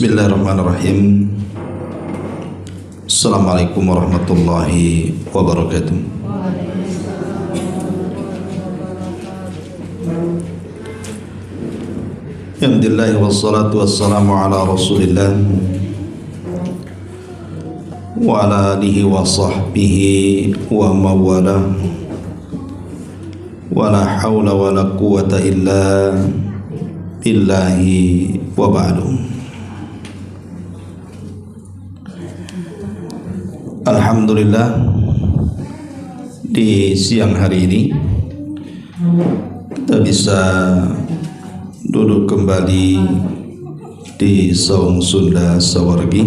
Bismillahirrahmanirrahim. Assalamualaikum warahmatullahi wabarakatuh. Alhamdulillah wassalatu wassalamu ala Rasulillah wa ala alihi wa sahbihi wa mawalah. Wa la hawla wa la quwwata illa billahi wa ba'du. Alhamdulillah, di siang hari ini kita bisa duduk kembali di saung Sunda Sawargi.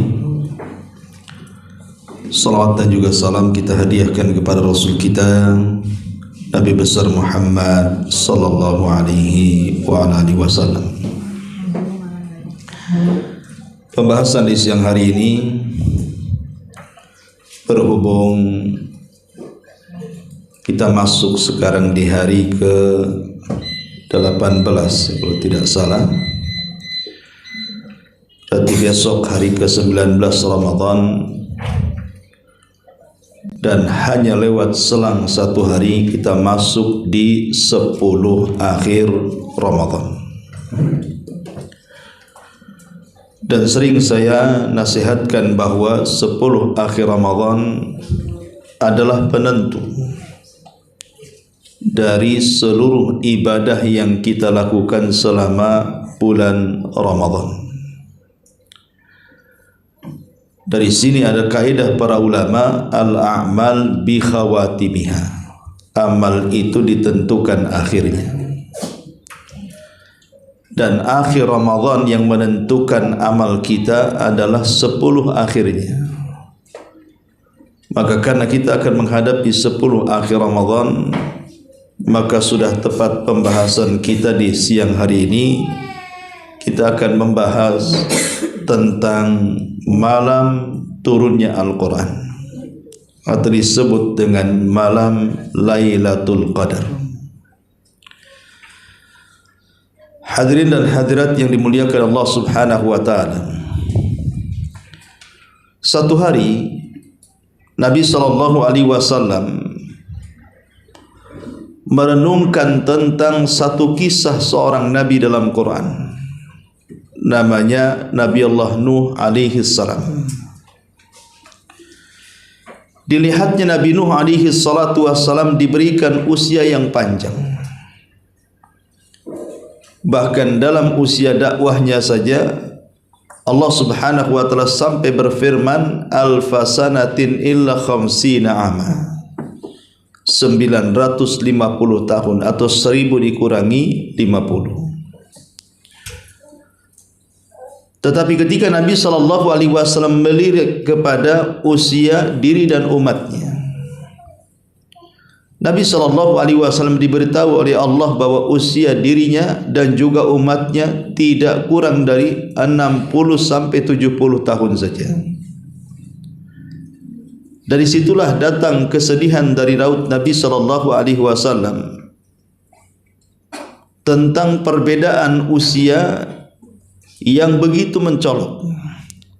Salawat dan juga salam kita hadiahkan kepada Rasul kita Nabi besar Muhammad sallallahu alaihi wa alihi wasallam. Pembahasan di siang hari ini berhubung kita masuk sekarang di hari ke-18 kalau tidak salah, berarti besok hari ke-19 Ramadan, dan hanya lewat selang satu hari kita masuk di 10 akhir Ramadan. Dan sering saya nasihatkan bahwa 10 akhir Ramadan adalah penentu dari seluruh ibadah yang kita lakukan selama bulan Ramadan. Dari sini ada kaidah para ulama, al-a'mal bi khawatimiha. Amal itu ditentukan akhirnya. Dan akhir Ramadan yang menentukan amal kita adalah 10 akhirnya. Maka karena kita akan menghadapi 10 akhir Ramadan, maka sudah tepat pembahasan kita di siang hari ini. Kita akan membahas tentang malam turunnya Al-Quran, atau disebut dengan malam Lailatul Qadar. Hadirin dan hadirat yang dimuliakan Allah Subhanahu wa ta'ala, satu hari Nabi SAW merenungkan tentang satu kisah seorang Nabi dalam Quran. Namanya Nabi Allah Nuh alaihi salam. Dilihatnya Nabi Nuh alaihi salatu wassalam diberikan usia yang panjang. Bahkan dalam usia dakwahnya saja Allah Subhanahu wa ta'ala sampai berfirman, alfasanatin illa khamsina ama, 950 tahun atau 1000 dikurangi 50. Tetapi ketika Nabi SAW melirik kepada usia diri dan umatnya, Nabi SAW diberitahu oleh Allah bahwa usia dirinya dan juga umatnya tidak kurang dari 60 sampai 70 tahun saja. Dari situlah datang kesedihan dari raut Nabi SAW tentang perbedaan usia yang begitu mencolok.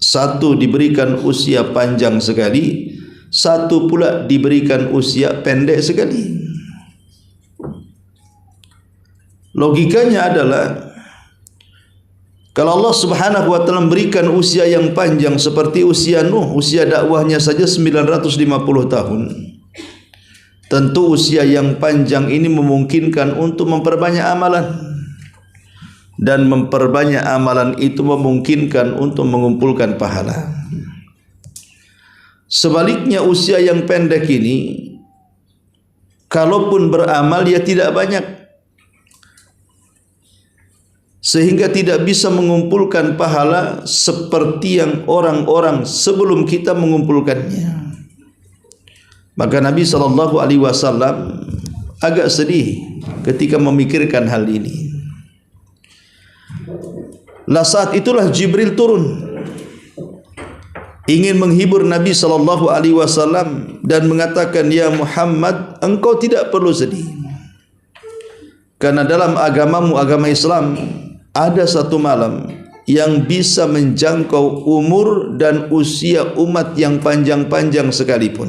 Satu diberikan usia panjang sekali, satu pula diberikan usia pendek sekali. Logikanya adalah, kalau Allah Subhanahu wa ta'ala memberikan usia yang panjang seperti usia Nuh, usia dakwahnya saja 950 tahun, tentu usia yang panjang ini memungkinkan untuk memperbanyak amalan, dan memperbanyak amalan itu memungkinkan untuk mengumpulkan pahala. Sebaliknya usia yang pendek ini, kalaupun beramal ya tidak banyak, sehingga tidak bisa mengumpulkan pahala seperti yang orang-orang sebelum kita mengumpulkannya. Maka Nabi SAW agak sedih ketika memikirkan hal ini. Lah saat itulah Jibril turun ingin menghibur Nabi SAW dan mengatakan, ya Muhammad, engkau tidak perlu sedih, karena dalam agamamu, agama Islam, ada satu malam yang bisa menjangkau umur dan usia umat yang panjang-panjang sekalipun.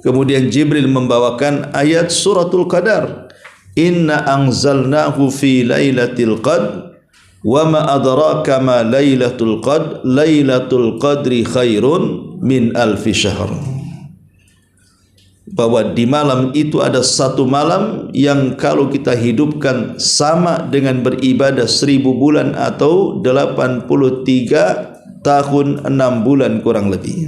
Kemudian Jibril membawakan ayat suratul Qadar. Inna anzalnahu fi lailatul qadr wa ma adraka ma lailatul qadr lailatul qadri khairun min alfi syahr. Bahwa di malam itu ada satu malam yang kalau kita hidupkan sama dengan beribadah 1000 bulan atau 83 tahun 6 bulan kurang lebih.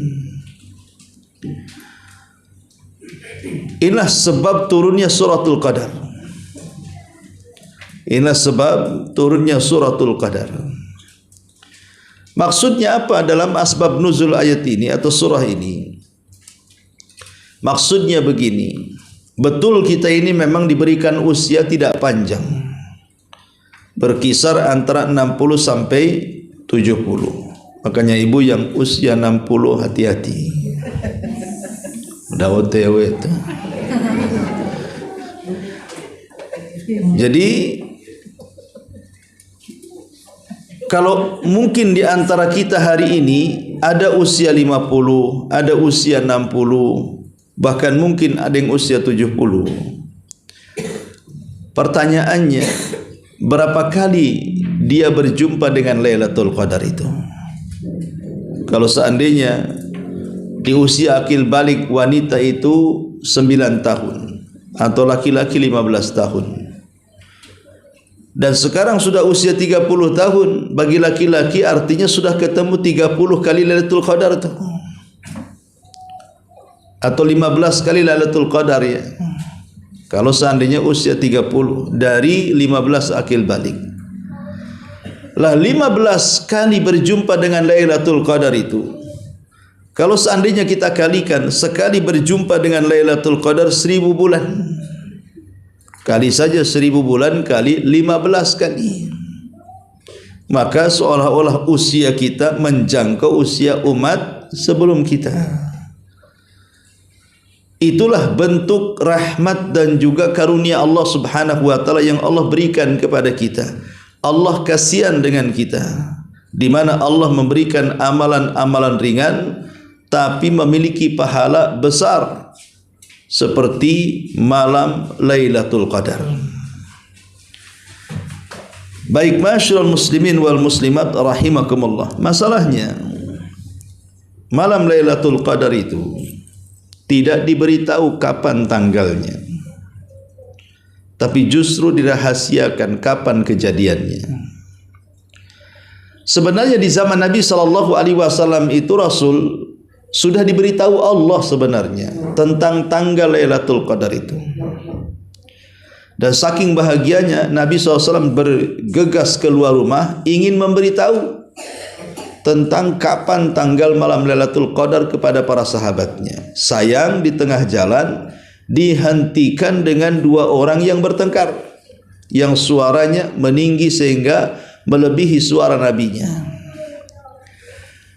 Inilah sebab turunnya suratul Qadar. Inilah sebab turunnya suratul Qadar. Maksudnya apa dalam asbab nuzul ayat ini atau surah ini? Maksudnya begini, betul kita ini memang diberikan usia tidak panjang, berkisar antara 60 sampai 70. Makanya ibu yang usia 60 hati-hati, udah OTW itu. Jadi kalau mungkin di antara kita hari ini ada usia 50, ada usia 60, bahkan mungkin ada yang usia 70. Pertanyaannya, berapa kali dia berjumpa dengan Lailatul Qadar itu? Kalau seandainya di usia akil balik wanita itu 9 tahun atau laki-laki 15 tahun, dan sekarang sudah usia 30 tahun, bagi laki-laki artinya sudah ketemu 30 kali Lailatul Qadar itu, atau 15 kali Lailatul Qadar ya. Kalau seandainya usia 30 dari 15 akil balik. Lah 15 kali berjumpa dengan Lailatul Qadar itu, kalau seandainya kita kalikan, sekali berjumpa dengan Lailatul Qadar 1000 bulan. Kali saja 1000 bulan kali 15 kali. Maka seolah-olah usia kita menjangkau usia umat sebelum kita. Itulah bentuk rahmat dan juga karunia Allah Subhanahu wa taala yang Allah berikan kepada kita. Allah kasihan dengan kita, di mana Allah memberikan amalan-amalan ringan tapi memiliki pahala besar seperti malam Lailatul Qadar. Baik masyarul muslimin wal muslimat rahimakumullah. Masalahnya malam Lailatul Qadar itu tidak diberitahu kapan tanggalnya, tapi justru dirahasiakan kapan kejadiannya. Sebenarnya di zaman Nabi SAW itu Rasul sudah diberitahu Allah sebenarnya tentang tanggal Lailatul Qadar itu. Dan saking bahagianya Nabi SAW bergegas keluar rumah ingin memberitahu tentang kapan tanggal malam Lailatul Qadar kepada para sahabatnya. Sayang di tengah jalan dihentikan dengan 2 orang yang bertengkar, yang suaranya meninggi sehingga melebihi suara nabinya.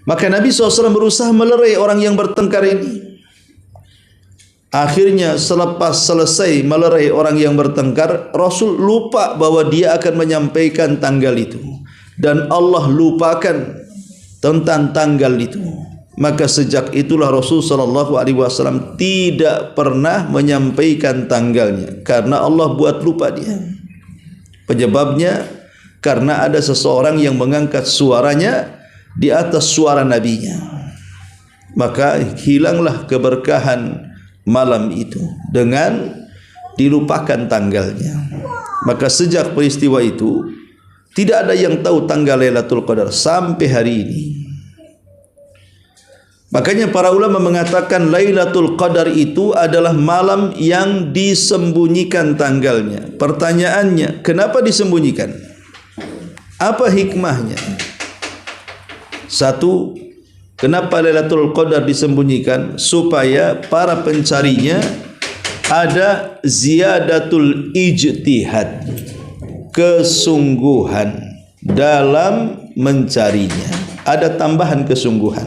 Maka Nabi SAW berusaha melerai orang yang bertengkar ini. Akhirnya selepas selesai melerai orang yang bertengkar, Rasul lupa bahwa dia akan menyampaikan tanggal itu, dan Allah lupakan tentang tanggal itu. Maka sejak itulah Rasul SAW tidak pernah menyampaikan tanggalnya, karena Allah buat lupa dia. Penyebabnya karena ada seseorang yang mengangkat suaranya di atas suara nabinya. Maka hilanglah keberkahan malam itu dengan dilupakan tanggalnya. Maka sejak peristiwa itu tidak ada yang tahu tanggal Lailatul Qadar sampai hari ini. Makanya para ulama mengatakan Lailatul Qadar itu adalah malam yang disembunyikan tanggalnya. Pertanyaannya, kenapa disembunyikan? Apa hikmahnya? Satu, kenapa Lailatul Qadar disembunyikan? Supaya para pencarinya ada ziyadatul ijtihad, kesungguhan dalam mencarinya, ada tambahan kesungguhan.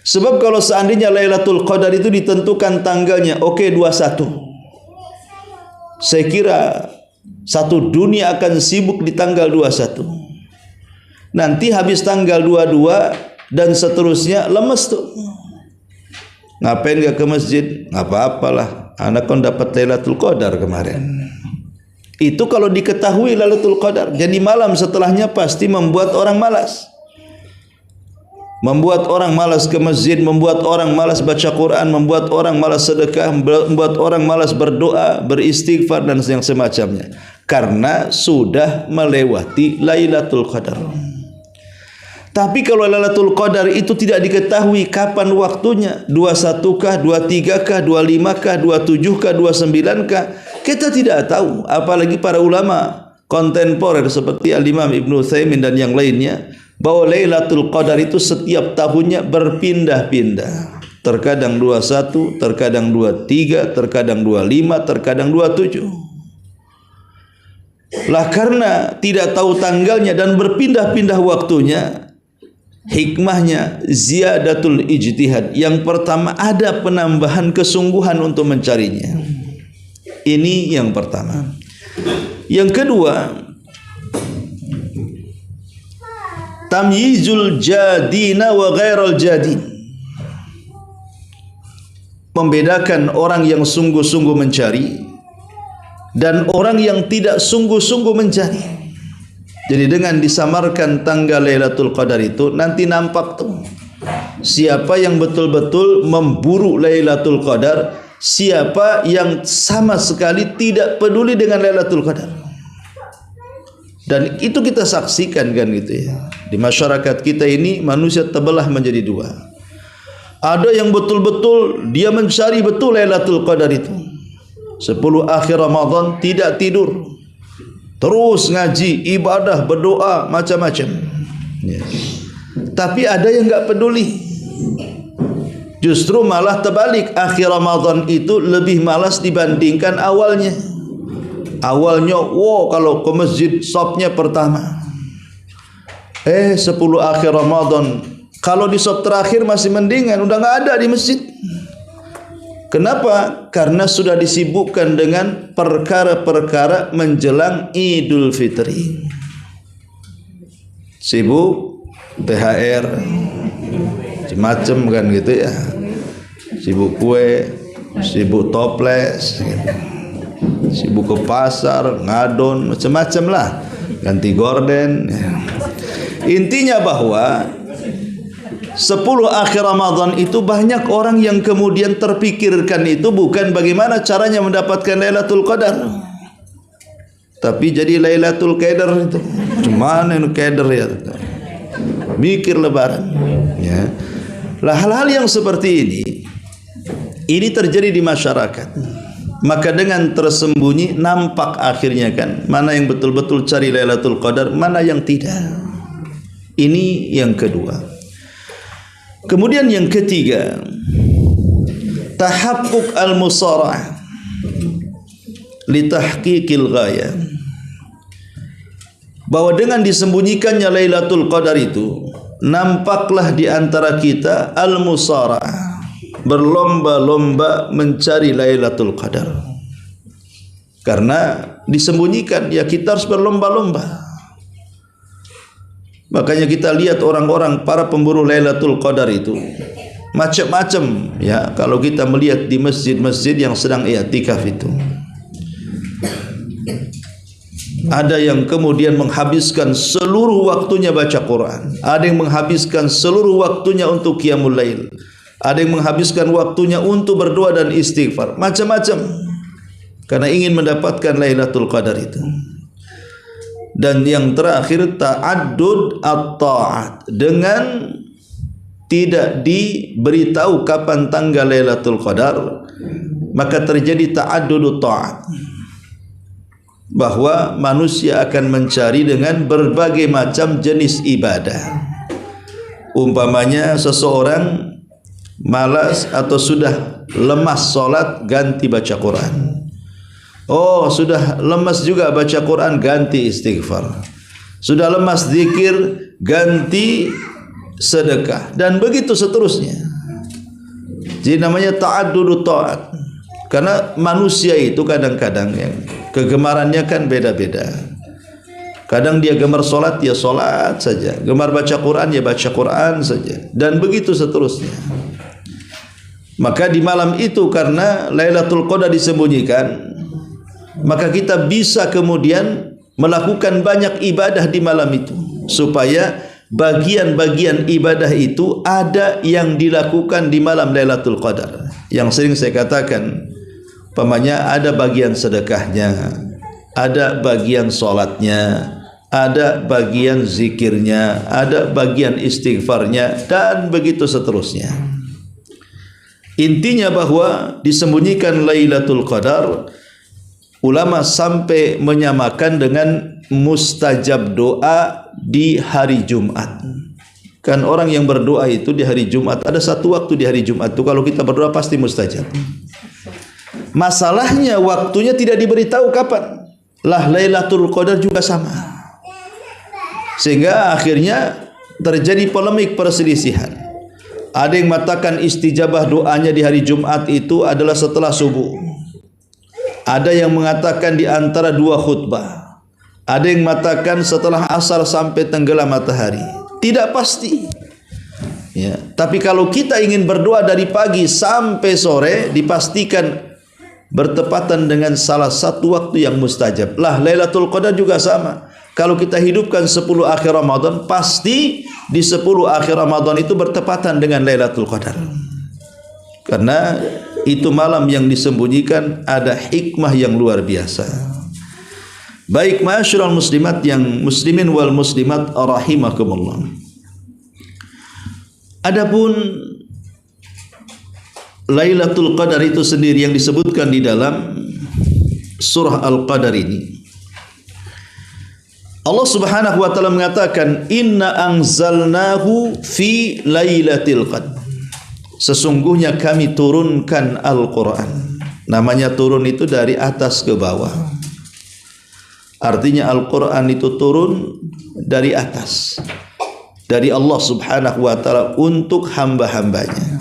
Sebab kalau seandainya Lailatul Qadar itu ditentukan tanggalnya, oke 21, saya kira Satu dunia akan sibuk di tanggal 21. Nanti habis tanggal 22 dan seterusnya lemes tuh. Ngapain gak ke masjid? Nggak apa-apalah, anak kan dapat Lailatul Qadar kemarin. Itu kalau diketahui Lailatul Qadar. Jadi malam setelahnya pasti membuat orang malas. Membuat orang malas ke masjid, membuat orang malas baca Quran, membuat orang malas sedekah, membuat orang malas berdoa, beristighfar dan yang semacamnya. Karena sudah melewati Lailatul Qadar. Tapi kalau Lailatul Qadar itu tidak diketahui kapan waktunya, 21 kah, 23 kah, 25 kah, 27 kah, 29 kah, kita tidak tahu. Apalagi para ulama kontemporer seperti Al-Imam Ibnu Utsaimin dan yang lainnya, bahwa Lailatul Qadar itu setiap tahunnya berpindah-pindah. Terkadang 21, terkadang 23, terkadang 25, terkadang 27. Lah karena tidak tahu tanggalnya dan berpindah-pindah waktunya, hikmahnya ziyadatul ijtihad. Yang pertama, ada penambahan kesungguhan untuk mencarinya. Ini yang pertama. Yang kedua, tamyizul jadina wa ghairal jadin. Membedakan orang yang sungguh-sungguh mencari dan orang yang tidak sungguh-sungguh mencari. Jadi dengan disamarkan tanggal Lailatul Qadar itu, nanti nampak tuh siapa yang betul-betul memburu Lailatul Qadar, siapa yang sama sekali tidak peduli dengan Lailatul Qadar. Dan itu kita saksikan kan gitu ya. Di masyarakat kita ini manusia terbelah menjadi dua. Ada yang betul-betul dia mencari betul Lailatul Qadar itu. 10 akhir Ramadan tidak tidur. Terus ngaji, ibadah, berdoa, macam-macam. Ya. Tapi ada yang enggak peduli. Justru malah terbalik, akhir Ramadan itu lebih malas dibandingkan awalnya. Awalnya, wow, kalau ke masjid sopnya pertama. 10 akhir Ramadan, kalau di sop terakhir masih mendingan, udah nggak ada di masjid. Kenapa? Karena sudah disibukkan dengan perkara-perkara menjelang Idul Fitri. Sibuk THR, macam kan gitu ya. Sibuk kue, sibuk toples, gitu. Sibuk ke pasar, ngadon, macam-macam lah, ganti gorden ya. Intinya bahwa 10 akhir Ramadan itu banyak orang yang kemudian terpikirkan itu bukan bagaimana caranya mendapatkan Lailatul Qadar, tapi jadi Lailatul Qadar itu gimana itu Qadar ya, mikir lebaran ya. Lah hal-hal yang seperti ini terjadi di masyarakat. Maka dengan tersembunyi nampak akhirnya kan mana yang betul-betul cari Lailatul Qadar, mana yang tidak. Ini yang kedua. Kemudian yang ketiga, tahaqquk al-musara'ah li tahqiqil ghayah. Bahwa dengan disembunyikannya Lailatul Qadar itu, nampaklah di antara kita al-musara'ah, berlomba-lomba mencari Lailatul Qadar. Karena disembunyikan, ya kita harus berlomba-lomba. Makanya kita lihat orang-orang para pemburu Lailatul Qadar itu macam-macam ya. Kalau kita melihat di masjid-masjid yang sedang i'tikaf itu, ada yang kemudian menghabiskan seluruh waktunya baca Quran, ada yang menghabiskan seluruh waktunya untuk qiyamul lail, ada yang menghabiskan waktunya untuk berdoa dan istighfar, macam-macam, karena ingin mendapatkan Lailatul Qadar itu. Dan yang terakhir, ta'addud at-ta'at, dengan tidak diberitahu kapan tanggal Lailatul Qadar, maka terjadi ta'addud at-ta'at, bahwa manusia akan mencari dengan berbagai macam jenis ibadah. Umpamanya seseorang malas atau sudah lemas solat, ganti baca Quran. Oh, sudah lemas juga baca Quran, ganti istighfar. Sudah lemas zikir, ganti sedekah, dan begitu seterusnya. Jadi namanya ta'addudut ta'at. Karena manusia itu kadang-kadang yang Kegemarannya kan beda-beda. Kadang dia gemar solat, ya solat saja. Gemar baca Quran, ya baca Quran saja. Dan begitu seterusnya. Maka di malam itu karena Lailatul Qadar disembunyikan, maka kita bisa kemudian melakukan banyak ibadah di malam itu. Supaya bagian-bagian ibadah itu ada yang dilakukan di malam Lailatul Qadar. Yang sering saya katakan, umpamanya ada bagian sedekahnya, ada bagian solatnya, ada bagian zikirnya, ada bagian istighfarnya, dan begitu seterusnya. Intinya bahwa disembunyikan Lailatul Qadar, ulama sampai menyamakan dengan mustajab doa di hari Jumat. Kan orang yang berdoa itu di hari Jumat, ada satu waktu di hari Jumat itu kalau kita berdoa pasti mustajab. Masalahnya waktunya tidak diberitahu kapan. Lah Lailatul Qadar juga sama. Sehingga akhirnya terjadi polemik perselisihan. Ada yang mengatakan istijabah doanya di hari Jumat itu adalah setelah subuh. Ada yang mengatakan di antara dua khutbah. Ada yang mengatakan setelah asar sampai tenggelam matahari. Tidak pasti. Ya, tapi kalau kita ingin berdoa dari pagi sampai sore, dipastikan bertepatan dengan salah satu waktu yang mustajab. Lah Lailatul Qadar juga sama. Kalau kita hidupkan 10 akhir Ramadan, pasti di 10 akhir Ramadan itu bertepatan dengan Lailatul Qadar. Karena itu malam yang disembunyikan, ada hikmah yang luar biasa. Baik ma'asyiral muslimat yang muslimin wal muslimat rahimakumullah. Adapun Lailatul Qadar itu sendiri yang disebutkan di dalam surah Al-Qadar ini, Allah Subhanahu wa taala mengatakan, "Inna anzalnahu fi lailatul qadar." Sesungguhnya kami turunkan Al-Qur'an. Namanya turun itu dari atas ke bawah. Artinya Al-Qur'an itu turun dari atas. Dari Allah Subhanahu wa taala untuk hamba-hambanya.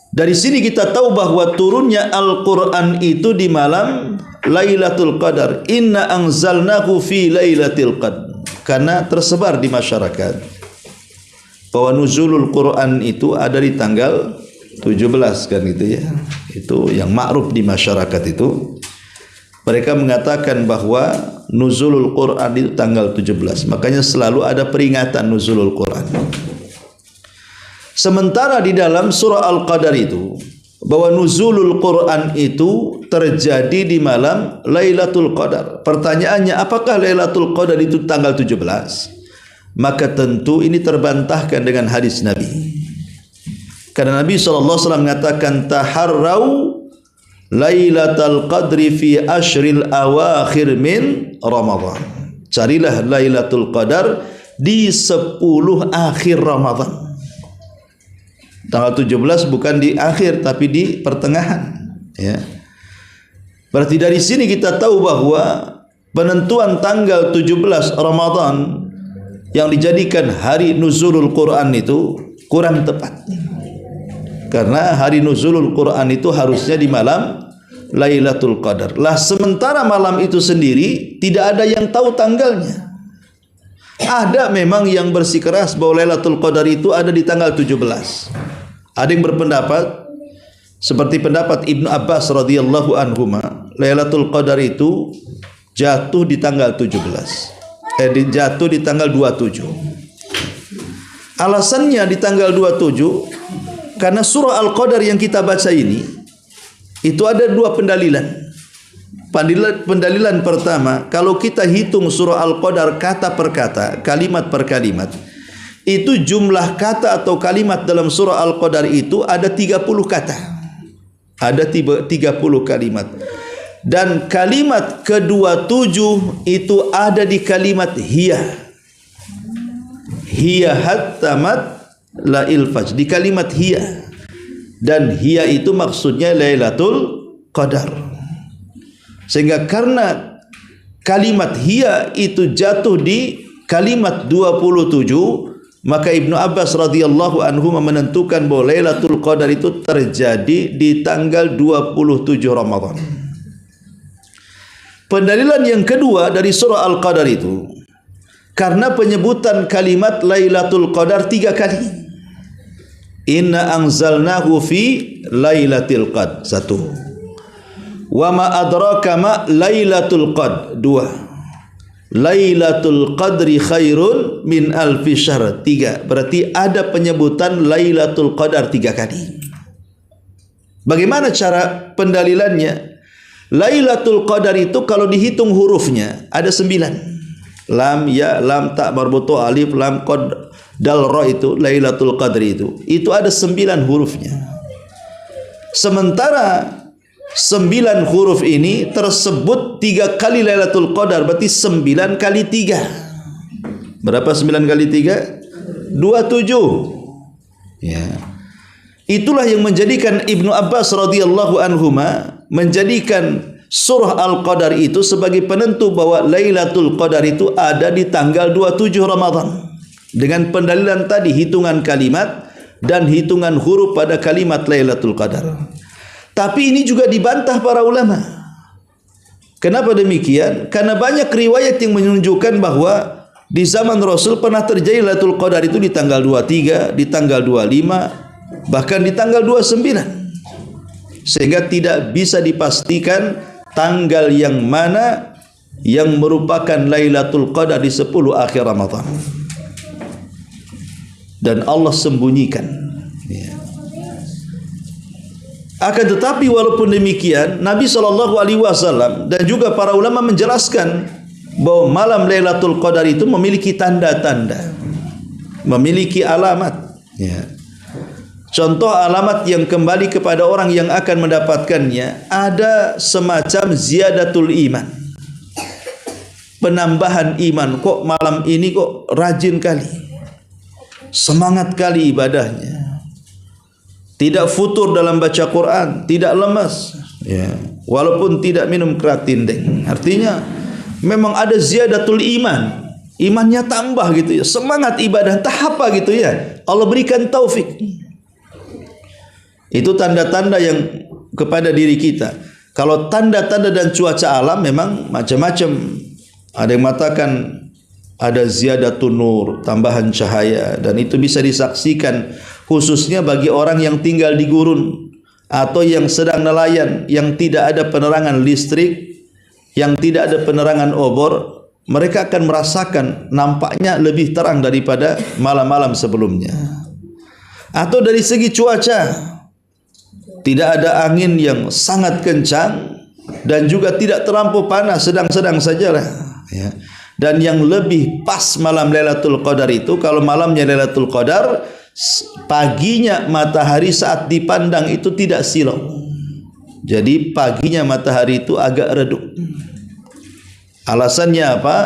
Dari sini kita tahu bahwa turunnya Al-Qur'an itu di malam Lailatul Qadar. Inna anzalnahu fi lailatul qadar. Karena tersebar di masyarakat bahwa nuzulul Quran itu ada di tanggal 17 kan gitu ya. Itu yang ma'ruf di masyarakat itu. Mereka mengatakan bahwa nuzulul Quran itu tanggal 17. Makanya selalu ada peringatan nuzulul Quran. Sementara di dalam surah Al-Qadar itu bahwa nuzulul Quran itu terjadi di malam Lailatul Qadar. Pertanyaannya, apakah Lailatul Qadar itu tanggal 17? Maka tentu ini terbantahkan dengan hadis Nabi. Karena Nabi SAW mengatakan, taharrau Lailatul Qadri fi ashril awakhir min Ramadan. Carilah Lailatul Qadar di 10 akhir Ramadan. Tanggal 17 bukan di akhir tapi di pertengahan, ya. Berarti dari sini kita tahu bahwa penentuan tanggal 17 Ramadan yang dijadikan hari nuzulul Quran itu kurang tepat. Karena hari nuzulul Quran itu harusnya di malam Lailatul Qadar. Lah sementara malam itu sendiri tidak ada yang tahu tanggalnya. Ada memang yang bersikeras bahwa Lailatul Qadar itu ada di tanggal 17. Ada yang berpendapat seperti pendapat Ibnu Abbas radhiyallahu anhuma, Lailatul Qadar itu jatuh di tanggal 17. Jatuh di tanggal 27. Alasannya di tanggal 27 karena surah Al-Qadar yang kita baca ini itu ada dua pendalilan. Pendalilan pertama, kalau kita hitung surah Al-Qadar kata per kata, kalimat per kalimat, itu jumlah kata atau kalimat dalam surah Al-Qadar itu ada 30 kata. Ada 30 kalimat. Dan kalimat ke-27 itu ada di kalimat hiya. Hiya hattamat la'il fajr. Di kalimat hiya. Dan hiya itu maksudnya Lailatul Qadar. Sehingga karena kalimat hiya itu jatuh di kalimat 27, Maka Ibnu Abbas radhiyallahu anhu menentukan bahwa Lailatul Qadar itu terjadi di tanggal 27 Ramadan. Pendalilan yang kedua dari surah Al-Qadar itu karena penyebutan kalimat Lailatul Qadar 3 kali. Inna anzalnahu fi Lailatul Qadar 1. Wa ma adraka ma Lailatul Qadar 2. Lailatul Qadri khairun min alfi syahr 3. Berarti ada penyebutan Lailatul Qadar 3 kali. Bagaimana cara pendalilannya? Lailatul Qadar itu kalau dihitung hurufnya ada 9. Lam, ya, lam, ta, marbuto, alif, lam, qad, dal, ra itu Lailatul Qadri itu ada 9 hurufnya. Sementara 9 huruf ini tersebut 3 kali Lailatul Qadar, berarti 9 kali 3. Berapa 9 kali 3? 27. Ya. Itulah yang menjadikan Ibnu Abbas radhiyallahu anhuma menjadikan surah Al-Qadar itu sebagai penentu bahwa Lailatul Qadar itu ada di tanggal 27 Ramadan. Dengan pendalilan tadi hitungan kalimat dan hitungan huruf pada kalimat Lailatul Qadar. Tapi ini juga dibantah para ulama. Kenapa demikian? Karena banyak riwayat yang menunjukkan bahwa di zaman Rasul pernah terjadi Lailatul Qadar itu di tanggal 23, di tanggal 25, bahkan di tanggal 29. Sehingga tidak bisa dipastikan tanggal yang mana yang merupakan Lailatul Qadar di 10 akhir Ramadan. Dan Allah sembunyikan. Ya. Akan tetapi walaupun demikian, Nabi SAW dan juga para ulama menjelaskan bahwa malam Lailatul Qadar itu memiliki tanda-tanda, memiliki alamat. Ya. Contoh alamat yang kembali kepada orang yang akan mendapatkannya, ada semacam ziyadatul iman, penambahan iman. Kok malam ini kok rajin kali, semangat kali ibadahnya, tidak futur dalam baca Quran, tidak lemas, ya, walaupun tidak minum kerat tindeng. Artinya memang ada ziyadatul iman, imannya tambah gitu ya, semangat ibadah, entah apa gitu ya, Allah berikan taufik. Itu tanda-tanda yang kepada diri kita. Kalau tanda-tanda dan cuaca alam memang macam-macam. Ada yang mengatakan ada ziyadatun nur, tambahan cahaya, dan itu bisa disaksikan khususnya bagi orang yang tinggal di gurun atau yang sedang nelayan, yang tidak ada penerangan listrik, yang tidak ada penerangan obor. Mereka akan merasakan nampaknya lebih terang daripada malam-malam sebelumnya. Atau dari segi cuaca, tidak ada angin yang sangat kencang dan juga tidak terlampau panas, sedang-sedang sajalah, ya. Dan yang lebih pas malam Lailatul Qadar itu, kalau malamnya Lailatul Qadar, paginya matahari saat dipandang itu tidak silau. Jadi paginya matahari itu agak redup. Alasannya apa?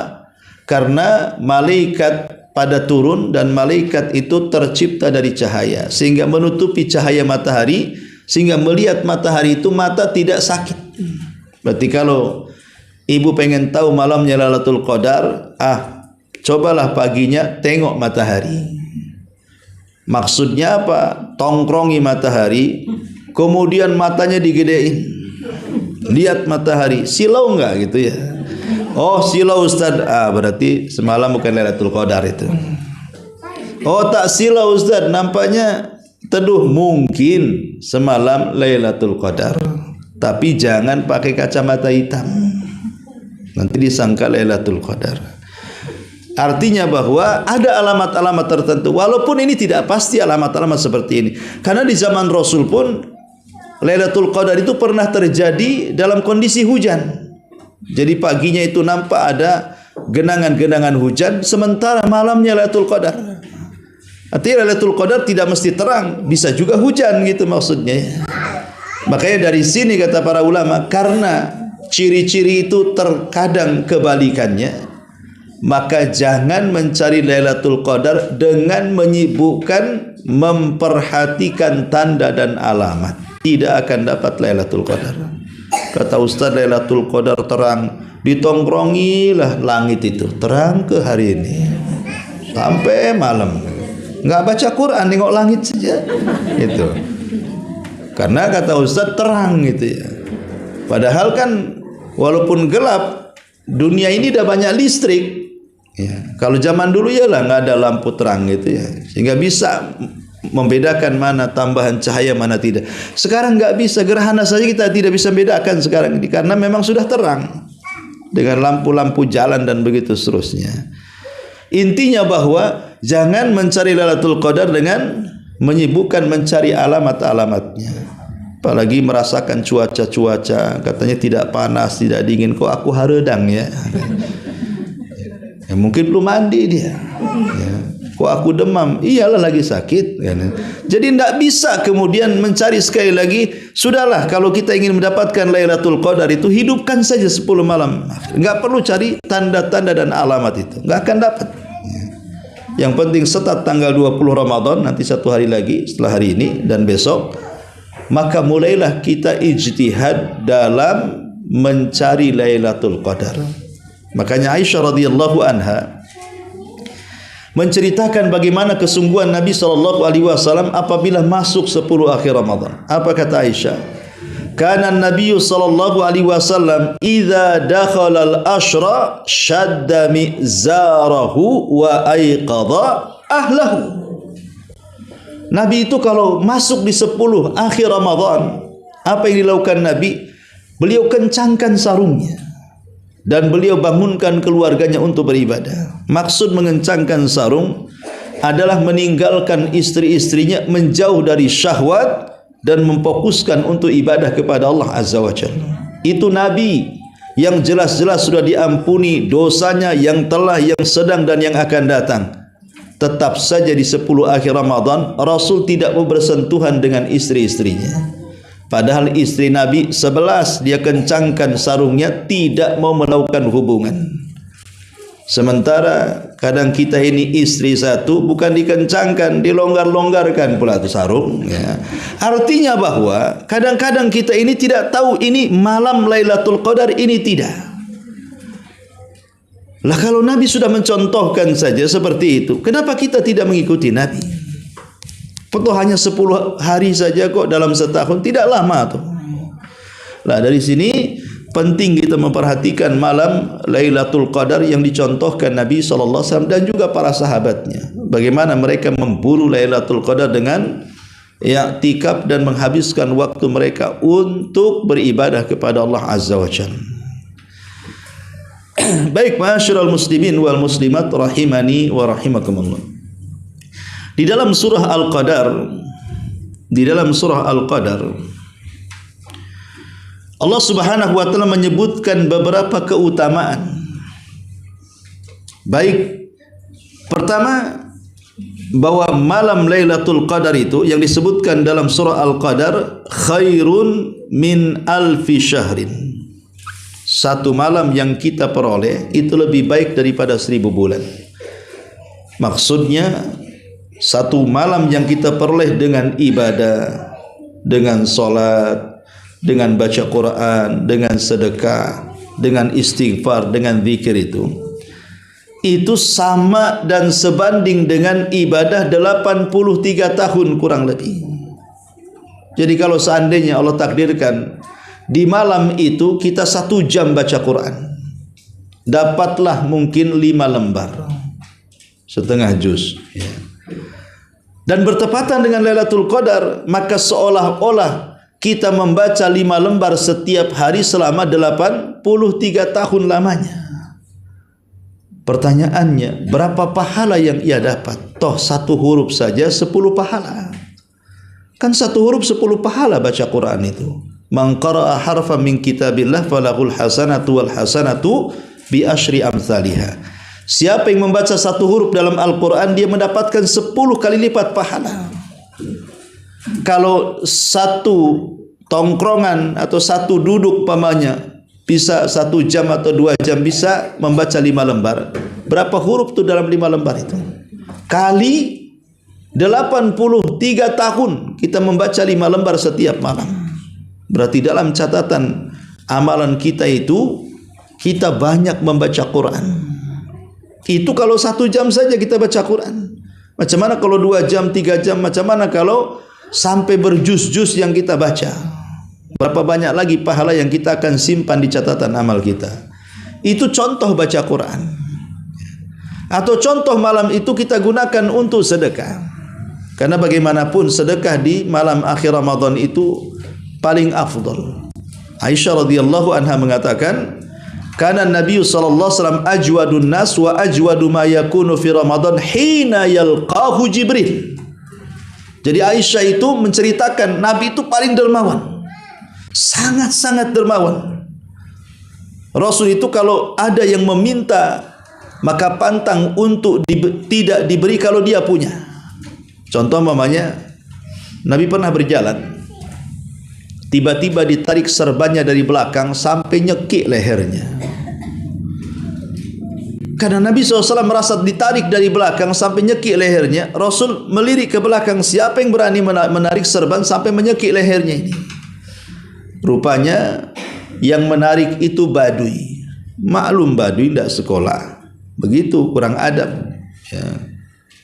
Karena malaikat pada turun dan malaikat itu tercipta dari cahaya, sehingga menutupi cahaya matahari, sehingga melihat matahari itu mata tidak sakit. Berarti kalau ibu pengen tahu malamnya Lailatul Qadar, cobalah paginya tengok matahari. Maksudnya apa? Tongkrongi matahari, kemudian matanya digedein, lihat matahari, silau enggak gitu ya? Oh silau Ustaz, berarti semalam bukan Lailatul Qadar itu. Oh tak silau Ustaz, nampaknya teduh, mungkin semalam Lailatul Qadar, tapi jangan pakai kacamata hitam, nanti disangka Lailatul Qadar. Artinya bahwa ada alamat-alamat tertentu, walaupun ini tidak pasti alamat-alamat seperti ini. Karena di zaman Rasul pun Lailatul Qadar itu pernah terjadi dalam kondisi hujan. Jadi paginya itu nampak ada genangan-genangan hujan, sementara malamnya Lailatul Qadar. Artinya Lailatul Qadar tidak mesti terang, bisa juga hujan gitu maksudnya. Makanya dari sini kata para ulama, karena ciri-ciri itu terkadang kebalikannya, maka jangan mencari Lailatul Qadar dengan menyibukkan memperhatikan tanda dan alamat. Tidak akan dapat Lailatul Qadar. Kata Ustaz, Lailatul Qadar terang, ditongkrongilah langit itu terang ke hari ini sampai malam. Enggak baca Quran, tengok langit saja. Itu. Karena kata Ustaz terang gitu ya. Padahal kan walaupun gelap, dunia ini dah banyak listrik. Ya. Kalau zaman dulu ya lah nggak ada lampu terang gitu ya, sehingga bisa membedakan mana tambahan cahaya mana tidak. Sekarang nggak bisa, gerhana saja kita tidak bisa bedakan sekarang ini karena memang sudah terang dengan lampu-lampu jalan dan begitu seterusnya. Intinya bahwa jangan mencari Lailatul Qadar dengan menyibukkan mencari alamat-alamatnya. Apalagi merasakan cuaca-cuaca, katanya tidak panas, tidak dingin, kok aku haredang ya. Ya mungkin belum mandi dia. Ya. Kok aku demam? Iyalah lagi sakit. Ya. Jadi tidak bisa kemudian mencari sekali lagi. Sudahlah, kalau kita ingin mendapatkan Lailatul Qadar itu hidupkan saja 10 malam. Enggak perlu cari tanda-tanda dan alamat itu. Enggak akan dapat. Ya. Yang penting setelah tanggal 20 Ramadan, nanti satu hari lagi setelah hari ini dan besok, maka mulailah kita ijtihad dalam mencari Lailatul Qadar. Makanya Aisyah radhiyallahu anha menceritakan bagaimana kesungguhan Nabi SAW apabila masuk 10 akhir Ramadan. Apa kata Aisyah? Kana Nabi SAW idza dakhala al-ashra shadda mizarahu wa ayqadha ahlahu. Nabi itu kalau masuk di 10 akhir Ramadan, apa yang dilakukan Nabi? Beliau kencangkan sarungnya dan beliau bangunkan keluarganya untuk beribadah. Maksud mengencangkan sarung adalah meninggalkan istri-istrinya, menjauh dari syahwat dan memfokuskan untuk ibadah kepada Allah Azza wa Jalla. Itu Nabi yang jelas-jelas sudah diampuni dosanya yang telah, yang sedang dan yang akan datang. Tetap saja di 10 akhir Ramadan Rasul tidak mau bersentuhan dengan istri-istrinya. Padahal istri Nabi 11, dia kencangkan sarungnya, tidak mau melakukan hubungan. Sementara kadang kita ini istri satu bukan dikencangkan, dilonggar-longgarkan pula itu sarung ya. Artinya bahwa kadang-kadang kita ini tidak tahu ini malam Lailatul Qadar, ini tidak. Lah kalau Nabi sudah mencontohkan saja seperti itu, kenapa kita tidak mengikuti Nabi? Betul hanya 10 hari saja kok dalam setahun, tidak lama tuh. Lah dari sini penting kita memperhatikan malam Lailatul Qadar yang dicontohkan Nabi SAW dan juga para sahabatnya. Bagaimana mereka memburu Lailatul Qadar dengan i'tikaf dan menghabiskan waktu mereka untuk beribadah kepada Allah Azza wa Jalla. Baik, ma'asyiral muslimin wal muslimat rahimani wa rahimakumullah. Di dalam surah Al-Qadar, Allah Subhanahu wa taala menyebutkan beberapa keutamaan. Baik, pertama bahwa malam Lailatul Qadar itu yang disebutkan dalam surah Al-Qadar khairun min alfi syahrin. Satu malam yang kita peroleh itu lebih baik daripada 1000 bulan. Maksudnya satu malam yang kita peroleh dengan ibadah, dengan solat, dengan baca Quran, dengan sedekah, dengan istighfar, dengan zikir itu sama dan sebanding dengan ibadah 83 tahun kurang lebih. Jadi kalau seandainya Allah takdirkan di malam itu kita 1 jam baca Quran, dapatlah mungkin 5 lembar, setengah juz ya. Dan bertepatan dengan Lailatul Qadar, maka seolah-olah kita membaca 5 lembar setiap hari selama 83 tahun lamanya. Pertanyaannya, berapa pahala yang ia dapat? Toh 1 huruf saja 10 pahala. Kan 1 huruf 10 pahala baca Quran itu. Man qara'a harfan min kitabillah falahul hasanatu wal hasanatu bi asyri amsalihha. Siapa yang membaca 1 huruf dalam Al-Quran, dia mendapatkan 10 kali lipat pahala. Kalau 1 tongkrongan atau 1 duduk pamannya bisa 1 jam atau 2 jam bisa membaca 5 lembar. Berapa huruf tu dalam 5 lembar itu? Kali 83 tahun kita membaca 5 lembar setiap malam. Berarti dalam catatan amalan kita itu kita banyak membaca Quran. Itu kalau 1 jam saja kita baca Quran. Macam mana kalau 2 jam, 3 jam? Macam mana kalau sampai berjuz-juz yang kita baca? Berapa banyak lagi pahala yang kita akan simpan di catatan amal kita? Itu contoh baca Quran. Atau contoh malam itu kita gunakan untuk sedekah. Karena bagaimanapun sedekah di malam akhir Ramadan itu paling afdal. Aisyah radhiyallahu anha mengatakan, "Kana Nabi sallallahu alaihi wasallam ajwadun nas wa ajwadu ma yakunu fi Ramadan hina yalqahu Jibril." Jadi Aisyah itu menceritakan Nabi itu paling dermawan. Sangat-sangat dermawan. Rasul itu kalau ada yang meminta maka pantang untuk tidak diberi kalau dia punya. Contoh mamanya, Nabi pernah berjalan, tiba-tiba ditarik serbannya dari belakang sampai nyekik lehernya. Karena Nabi SAW merasa ditarik dari belakang sampai nyekik lehernya, Rasul melirik ke belakang, siapa yang berani menarik serban sampai menyekik lehernya ini? Rupanya yang menarik itu Badui. Maklum Badui tidak sekolah, begitu kurang adab ya.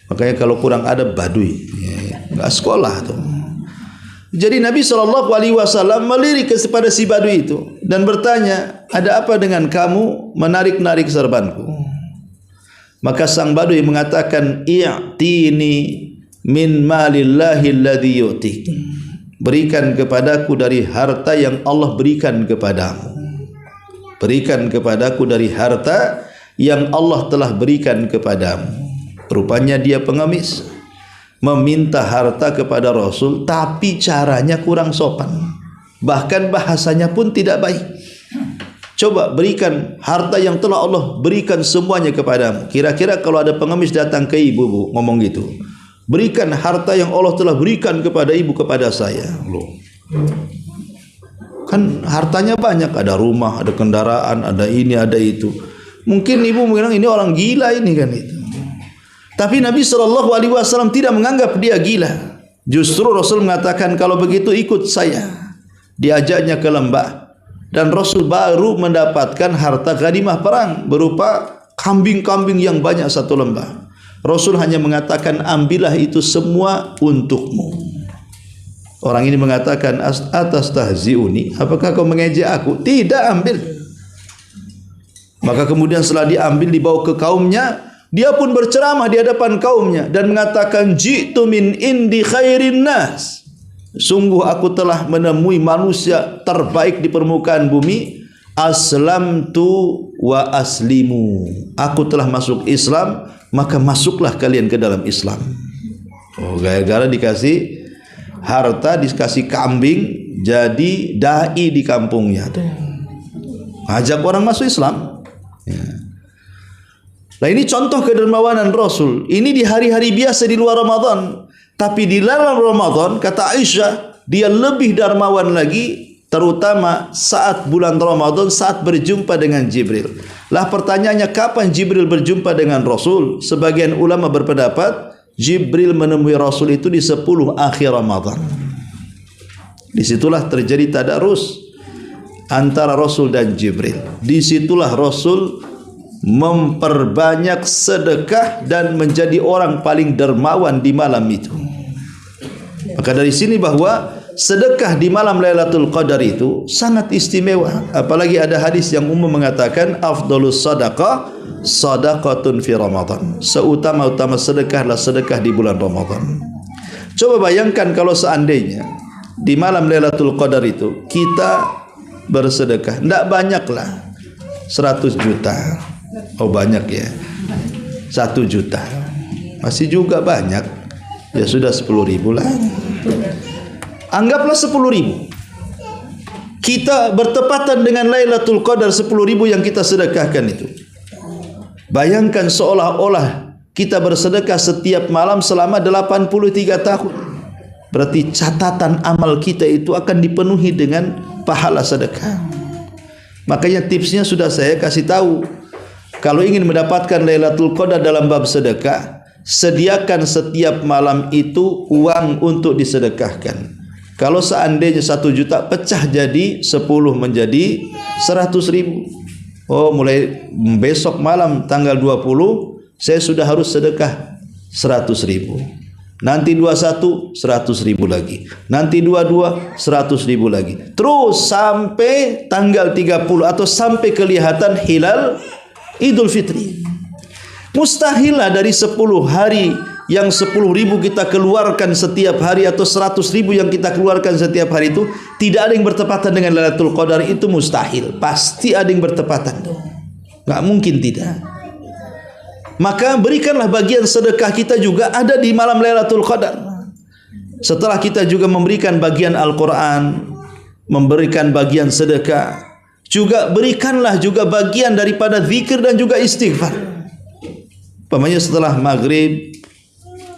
Makanya kalau kurang adab Badui ya, nggak sekolah tuh. Jadi Nabi SAW melirik kepada si Badui itu dan bertanya, ada apa dengan kamu menarik-narik serbanku? Maka sang Badui mengatakan, i'tini min malillahi alladhi yu'tik. Berikan kepadaku dari harta yang Allah berikan kepadamu. Berikan kepadaku dari harta yang Allah telah berikan kepadamu. Rupanya dia pengemis, meminta harta kepada Rasul, tapi caranya kurang sopan. Bahkan bahasanya pun tidak baik. Coba berikan harta yang telah Allah berikan semuanya kepadamu. Kira-kira kalau ada pengemis datang ke ibu, bu, ngomong gitu, berikan harta yang Allah telah berikan kepada ibu kepada saya. Loh, kan hartanya banyak, ada rumah, ada kendaraan, ada ini, ada itu. Mungkin ibu bilang ini orang gila ini kan itu. Tapi Nabi SAW tidak menganggap dia gila. Justru Rasul mengatakan, kalau begitu ikut saya. Diajaknya ke lembah. Dan Rasul baru mendapatkan harta ghanimah perang berupa kambing-kambing yang banyak satu lembah. Rasul hanya mengatakan, ambillah itu semua untukmu. Orang ini mengatakan, atas tahziuni, apakah kau mengejek aku? Tidak, ambil. Maka kemudian setelah diambil, dibawa ke kaumnya, dia pun berceramah di hadapan kaumnya dan mengatakan, ji'tu min indi khairin nas. Sungguh aku telah menemui manusia terbaik di permukaan bumi. Aslamtu wa aslimu. Aku telah masuk Islam, maka masuklah kalian ke dalam Islam. Oh, gara-gara dikasih harta, dikasih kambing, jadi dai di kampungnya tuh. Ajak orang masuk Islam. Ya. Nah, ini contoh kedermawanan Rasul. Ini di hari-hari biasa di luar Ramadan. Tapi di dalam Ramadan, kata Aisyah, dia lebih dermawan lagi, terutama saat bulan Ramadan, saat berjumpa dengan Jibril. Lah pertanyaannya, kapan Jibril berjumpa dengan Rasul? Sebagian ulama berpendapat, Jibril menemui Rasul itu di 10 akhir Ramadan. Disitulah terjadi tadarus antara Rasul dan Jibril. Disitulah Rasul memperbanyak sedekah dan menjadi orang paling dermawan di malam itu. Maka dari sini bahwa sedekah di malam Lailatul Qadar itu sangat istimewa. Apalagi ada hadis yang umum mengatakan, afdhalus sadaqah sadaqatun fi Ramadan. Seutama-utama sedekahlah sedekah di bulan Ramadan. Coba bayangkan kalau seandainya di malam Lailatul Qadar itu kita bersedekah, tidak banyaklah 100 juta. Oh banyak ya, 1 juta masih juga banyak. Ya sudah 10.000 lah. Anggaplah 10.000. Kita bertepatan dengan Lailatul Qadar 10.000 yang kita sedekahkan itu. Bayangkan seolah-olah kita bersedekah setiap malam selama 83 tahun. Berarti catatan amal kita itu akan dipenuhi dengan pahala sedekah. Makanya tipsnya sudah saya kasih tahu. Kalau ingin mendapatkan Lailatul Qadar dalam bab sedekah, sediakan setiap malam itu uang untuk disedekahkan. Kalau seandainya 1 juta pecah jadi 10 menjadi 100.000. Oh, mulai besok malam tanggal 20 saya sudah harus sedekah 100.000. Nanti 21, 100.000 lagi. Nanti 22, 100.000 lagi. Terus sampai tanggal 30 atau sampai kelihatan hilal Idul Fitri. Mustahillah dari 10 hari yang 10.000 kita keluarkan setiap hari atau 100.000 yang kita keluarkan setiap hari itu tidak ada yang bertepatan dengan Lailatul Qadar. Itu mustahil. Pasti ada yang bertepatan. Nggak mungkin tidak. Maka berikanlah bagian sedekah kita juga ada di malam Lailatul Qadar. Setelah kita juga memberikan bagian Al-Quran, memberikan bagian sedekah, juga berikanlah juga bagian daripada zikir dan juga istighfar. Umpamanya setelah maghrib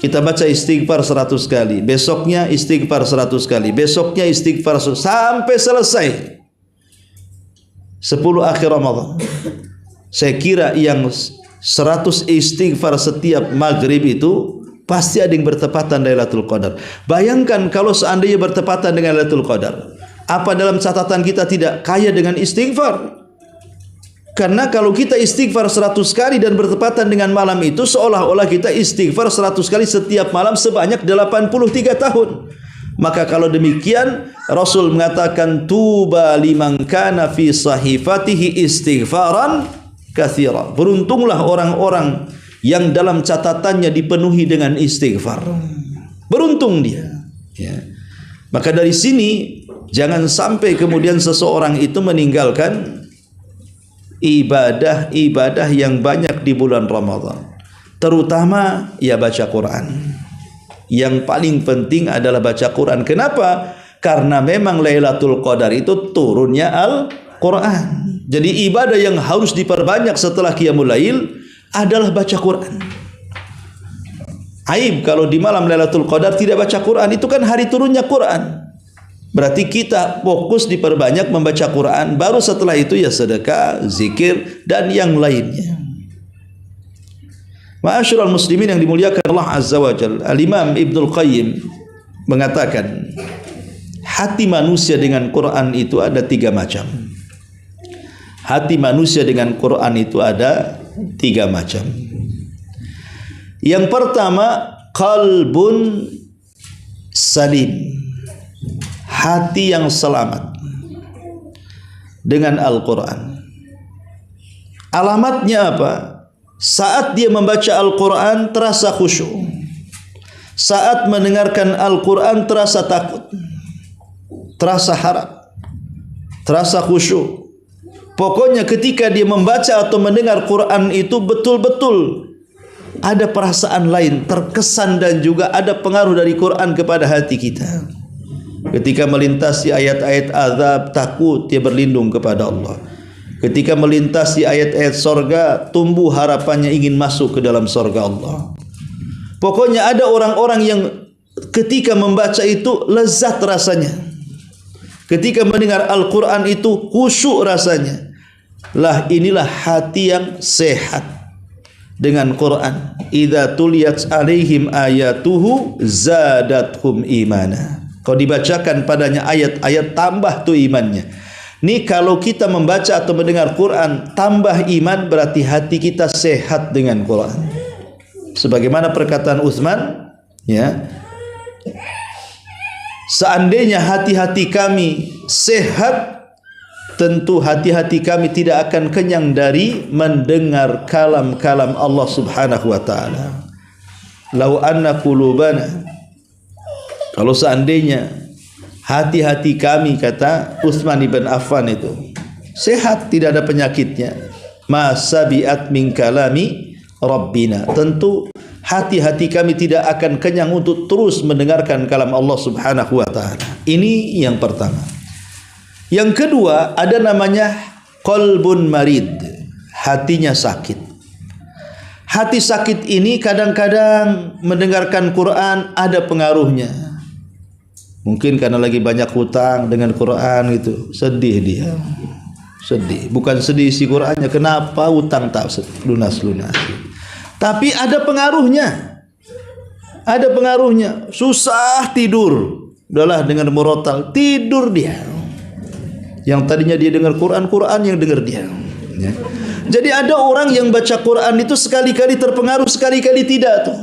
kita baca istighfar 100 kali, besoknya istighfar 100 kali, besoknya istighfar sampai selesai 10 akhir Ramadan. Saya kira yang 100 istighfar setiap maghrib itu pasti ada yang bertepatan Lailatul Qadar. Bayangkan kalau seandainya bertepatan dengan Lailatul Qadar, apa dalam catatan kita tidak kaya dengan istighfar? Karena kalau kita istighfar 100 kali dan bertepatan dengan malam itu, seolah-olah kita istighfar 100 kali setiap malam sebanyak 83 tahun. Maka kalau demikian Rasul mengatakan tuba liman kana fi sahifatihi istighfaran katsiran. Beruntunglah orang-orang yang dalam catatannya dipenuhi dengan istighfar. Beruntung dia. Ya. Maka dari sini jangan sampai kemudian seseorang itu meninggalkan ibadah-ibadah yang banyak di bulan Ramadan. Terutama ya baca Quran. Yang paling penting adalah baca Quran. Kenapa? Karena memang Lailatul Qadar itu turunnya Al-Quran. Jadi ibadah yang harus diperbanyak setelah Qiyamul Lail adalah baca Quran. Aib kalau di malam Lailatul Qadar tidak baca Quran. Itu kan hari turunnya Quran. Berarti kita fokus diperbanyak membaca Quran. Baru setelah itu ya sedekah, zikir dan yang lainnya. Ma'asyiral muslimin yang dimuliakan Allah Azza wa Jalla, Al-Imam Ibnul Qayyim mengatakan hati manusia dengan Quran itu ada 3 macam. Hati manusia dengan Quran itu ada 3 macam. Yang pertama, qalbun salim, hati yang selamat dengan Al-Quran. Alamatnya apa? Saat dia membaca Al-Quran terasa khusyuk. Saat mendengarkan Al-Quran terasa takut, terasa harap, terasa khusyuk. Pokoknya ketika dia membaca atau mendengar Quran itu betul-betul ada perasaan lain, terkesan dan juga ada pengaruh dari Quran kepada hati kita. Ketika melintasi ayat-ayat azab, takut, dia berlindung kepada Allah. Ketika melintasi ayat-ayat sorga, tumbuh harapannya ingin masuk ke dalam sorga Allah. Pokoknya ada orang-orang yang ketika membaca itu lezat rasanya. Ketika mendengar Al-Quran itu khusyuk rasanya. Lah inilah hati yang sehat dengan Quran. Idza tuliyat alaihim ayatuhu zadathum imana. Kalau dibacakan padanya ayat-ayat tambah tuh imannya. Nih kalau kita membaca atau mendengar Quran tambah iman, berarti hati kita sehat dengan Quran. Sebagaimana perkataan Utsman, ya. Seandainya hati-hati kami sehat, tentu hati-hati kami tidak akan kenyang dari mendengar kalam-kalam Allah Subhanahu wa taala. Lau anna qulubana, kalau seandainya hati-hati kami, kata Utsman ibn Affan itu sehat, tidak ada penyakitnya, masabiat min kalami rabbina, tentu hati-hati kami tidak akan kenyang untuk terus mendengarkan kalam Allah Subhanahu wa taala. Ini yang pertama. Yang kedua, ada namanya qalbun marid, hatinya sakit. Hati sakit ini kadang-kadang mendengarkan Quran ada pengaruhnya. Mungkin karena lagi banyak hutang dengan Quran itu, sedih dia. Sedih, bukan sedih isi Qurannya, kenapa hutang tak lunas-lunas. Tapi ada pengaruhnya. Ada pengaruhnya. Susah tidur. Udahlah dengan murotal, tidur dia. Yang tadinya dia dengar Quran, Quran yang dengar dia. Ya. Jadi ada orang yang baca Quran itu sekali-kali terpengaruh, sekali-kali tidak tuh.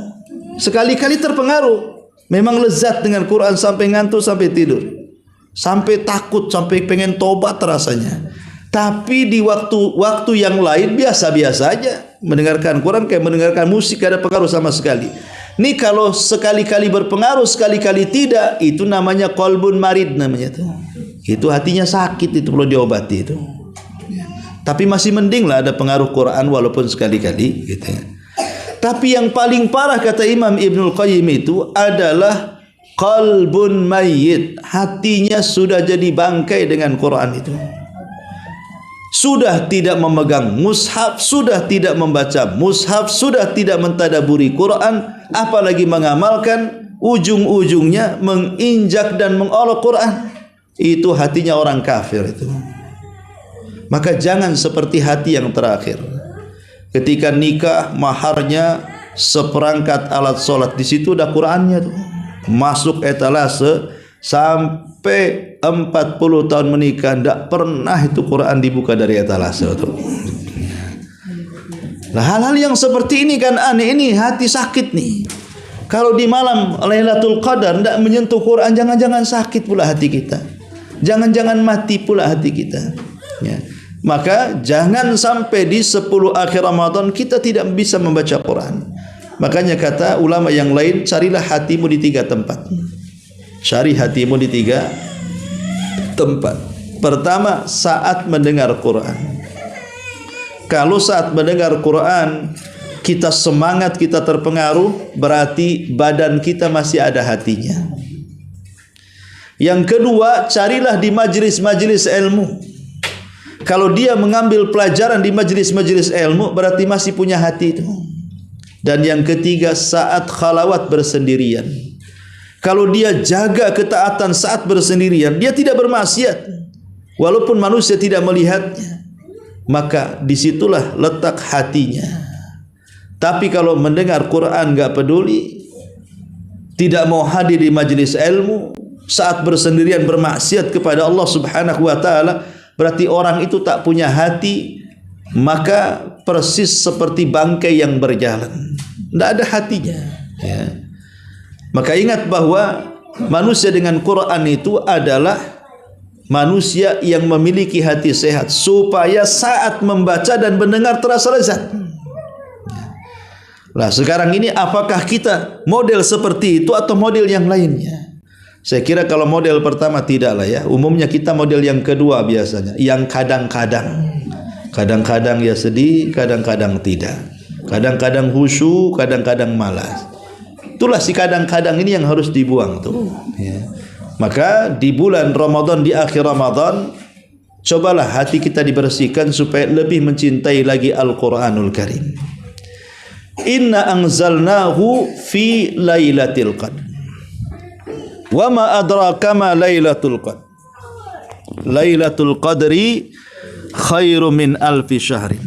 Sekali-kali terpengaruh. Memang lezat dengan Quran sampai ngantuk, sampai tidur, sampai takut, sampai pengen tobat rasanya. Tapi di waktu yang lain biasa-biasa aja. Mendengarkan Quran kayak mendengarkan musik, tidak ada pengaruh sama sekali. Ini kalau sekali-kali berpengaruh, sekali-kali tidak, itu namanya qalbun marid namanya itu. Itu hatinya sakit, itu perlu diobati itu. Tapi masih mending lah ada pengaruh Quran walaupun sekali-kali gitu ya. Tapi yang paling parah kata Imam Ibnul Qayyim itu adalah qalbun mayyit. Hatinya sudah jadi bangkai dengan Quran itu. Sudah tidak memegang mushaf, sudah tidak membaca mushaf, sudah tidak mentadaburi Quran, apalagi mengamalkan, ujung-ujungnya menginjak dan mengolok Quran. Itu hatinya orang kafir itu. Maka jangan seperti hati yang terakhir. Ketika nikah, maharnya seperangkat alat solat, di situ ada Qurannya tuh. Masuk etalase sampai 40 tahun menikah, tidak pernah itu Quran dibuka dari etalase tuh. Nah, hal-hal yang seperti ini kan aneh, ini hati sakit nih. Kalau di malam Lailatul Qadar tidak menyentuh Quran, jangan-jangan sakit pula hati kita. Jangan-jangan mati pula hati kita. Ya. Maka jangan sampai di 10 akhir Ramadan kita tidak bisa membaca Quran. Makanya kata ulama yang lain, carilah hatimu di 3 tempat. Cari hatimu di 3 tempat. Pertama, saat mendengar Quran. Kalau saat mendengar Quran kita semangat, kita terpengaruh, berarti badan kita masih ada hatinya. Yang kedua, carilah di majlis-majlis ilmu. Kalau dia mengambil pelajaran di majlis-majlis ilmu, berarti masih punya hati itu. Dan yang ketiga, saat khalawat bersendirian. Kalau dia jaga ketaatan saat bersendirian, dia tidak bermaksiat, walaupun manusia tidak melihatnya, maka disitulah letak hatinya. Tapi kalau mendengar Quran enggak peduli, tidak mau hadir di majlis ilmu, saat bersendirian bermaksiat kepada Allah Subhanahu wa taala, berarti orang itu tak punya hati, maka persis seperti bangkai yang berjalan, tidak ada hatinya. Ya. Maka ingat bahwa manusia dengan Quran itu adalah manusia yang memiliki hati sehat, supaya saat membaca dan mendengar terasa lezat. Nah, sekarang ini apakah kita model seperti itu atau model yang lainnya? Saya kira kalau model pertama tidaklah ya. Umumnya kita model yang kedua biasanya, yang kadang-kadang. Kadang-kadang ya sedih, kadang-kadang tidak. Kadang-kadang khusyuk, kadang-kadang malas. Itulah si kadang-kadang ini yang harus dibuang tuh. Ya. Maka di bulan Ramadan, di akhir Ramadan, cobalah hati kita dibersihkan supaya lebih mencintai lagi Al-Quranul Karim. Inna anzalnahu fi lailatul qadr. Wa ma adraka ma lailatul qadr. Lailatul qadri khairu min alfi syahrin.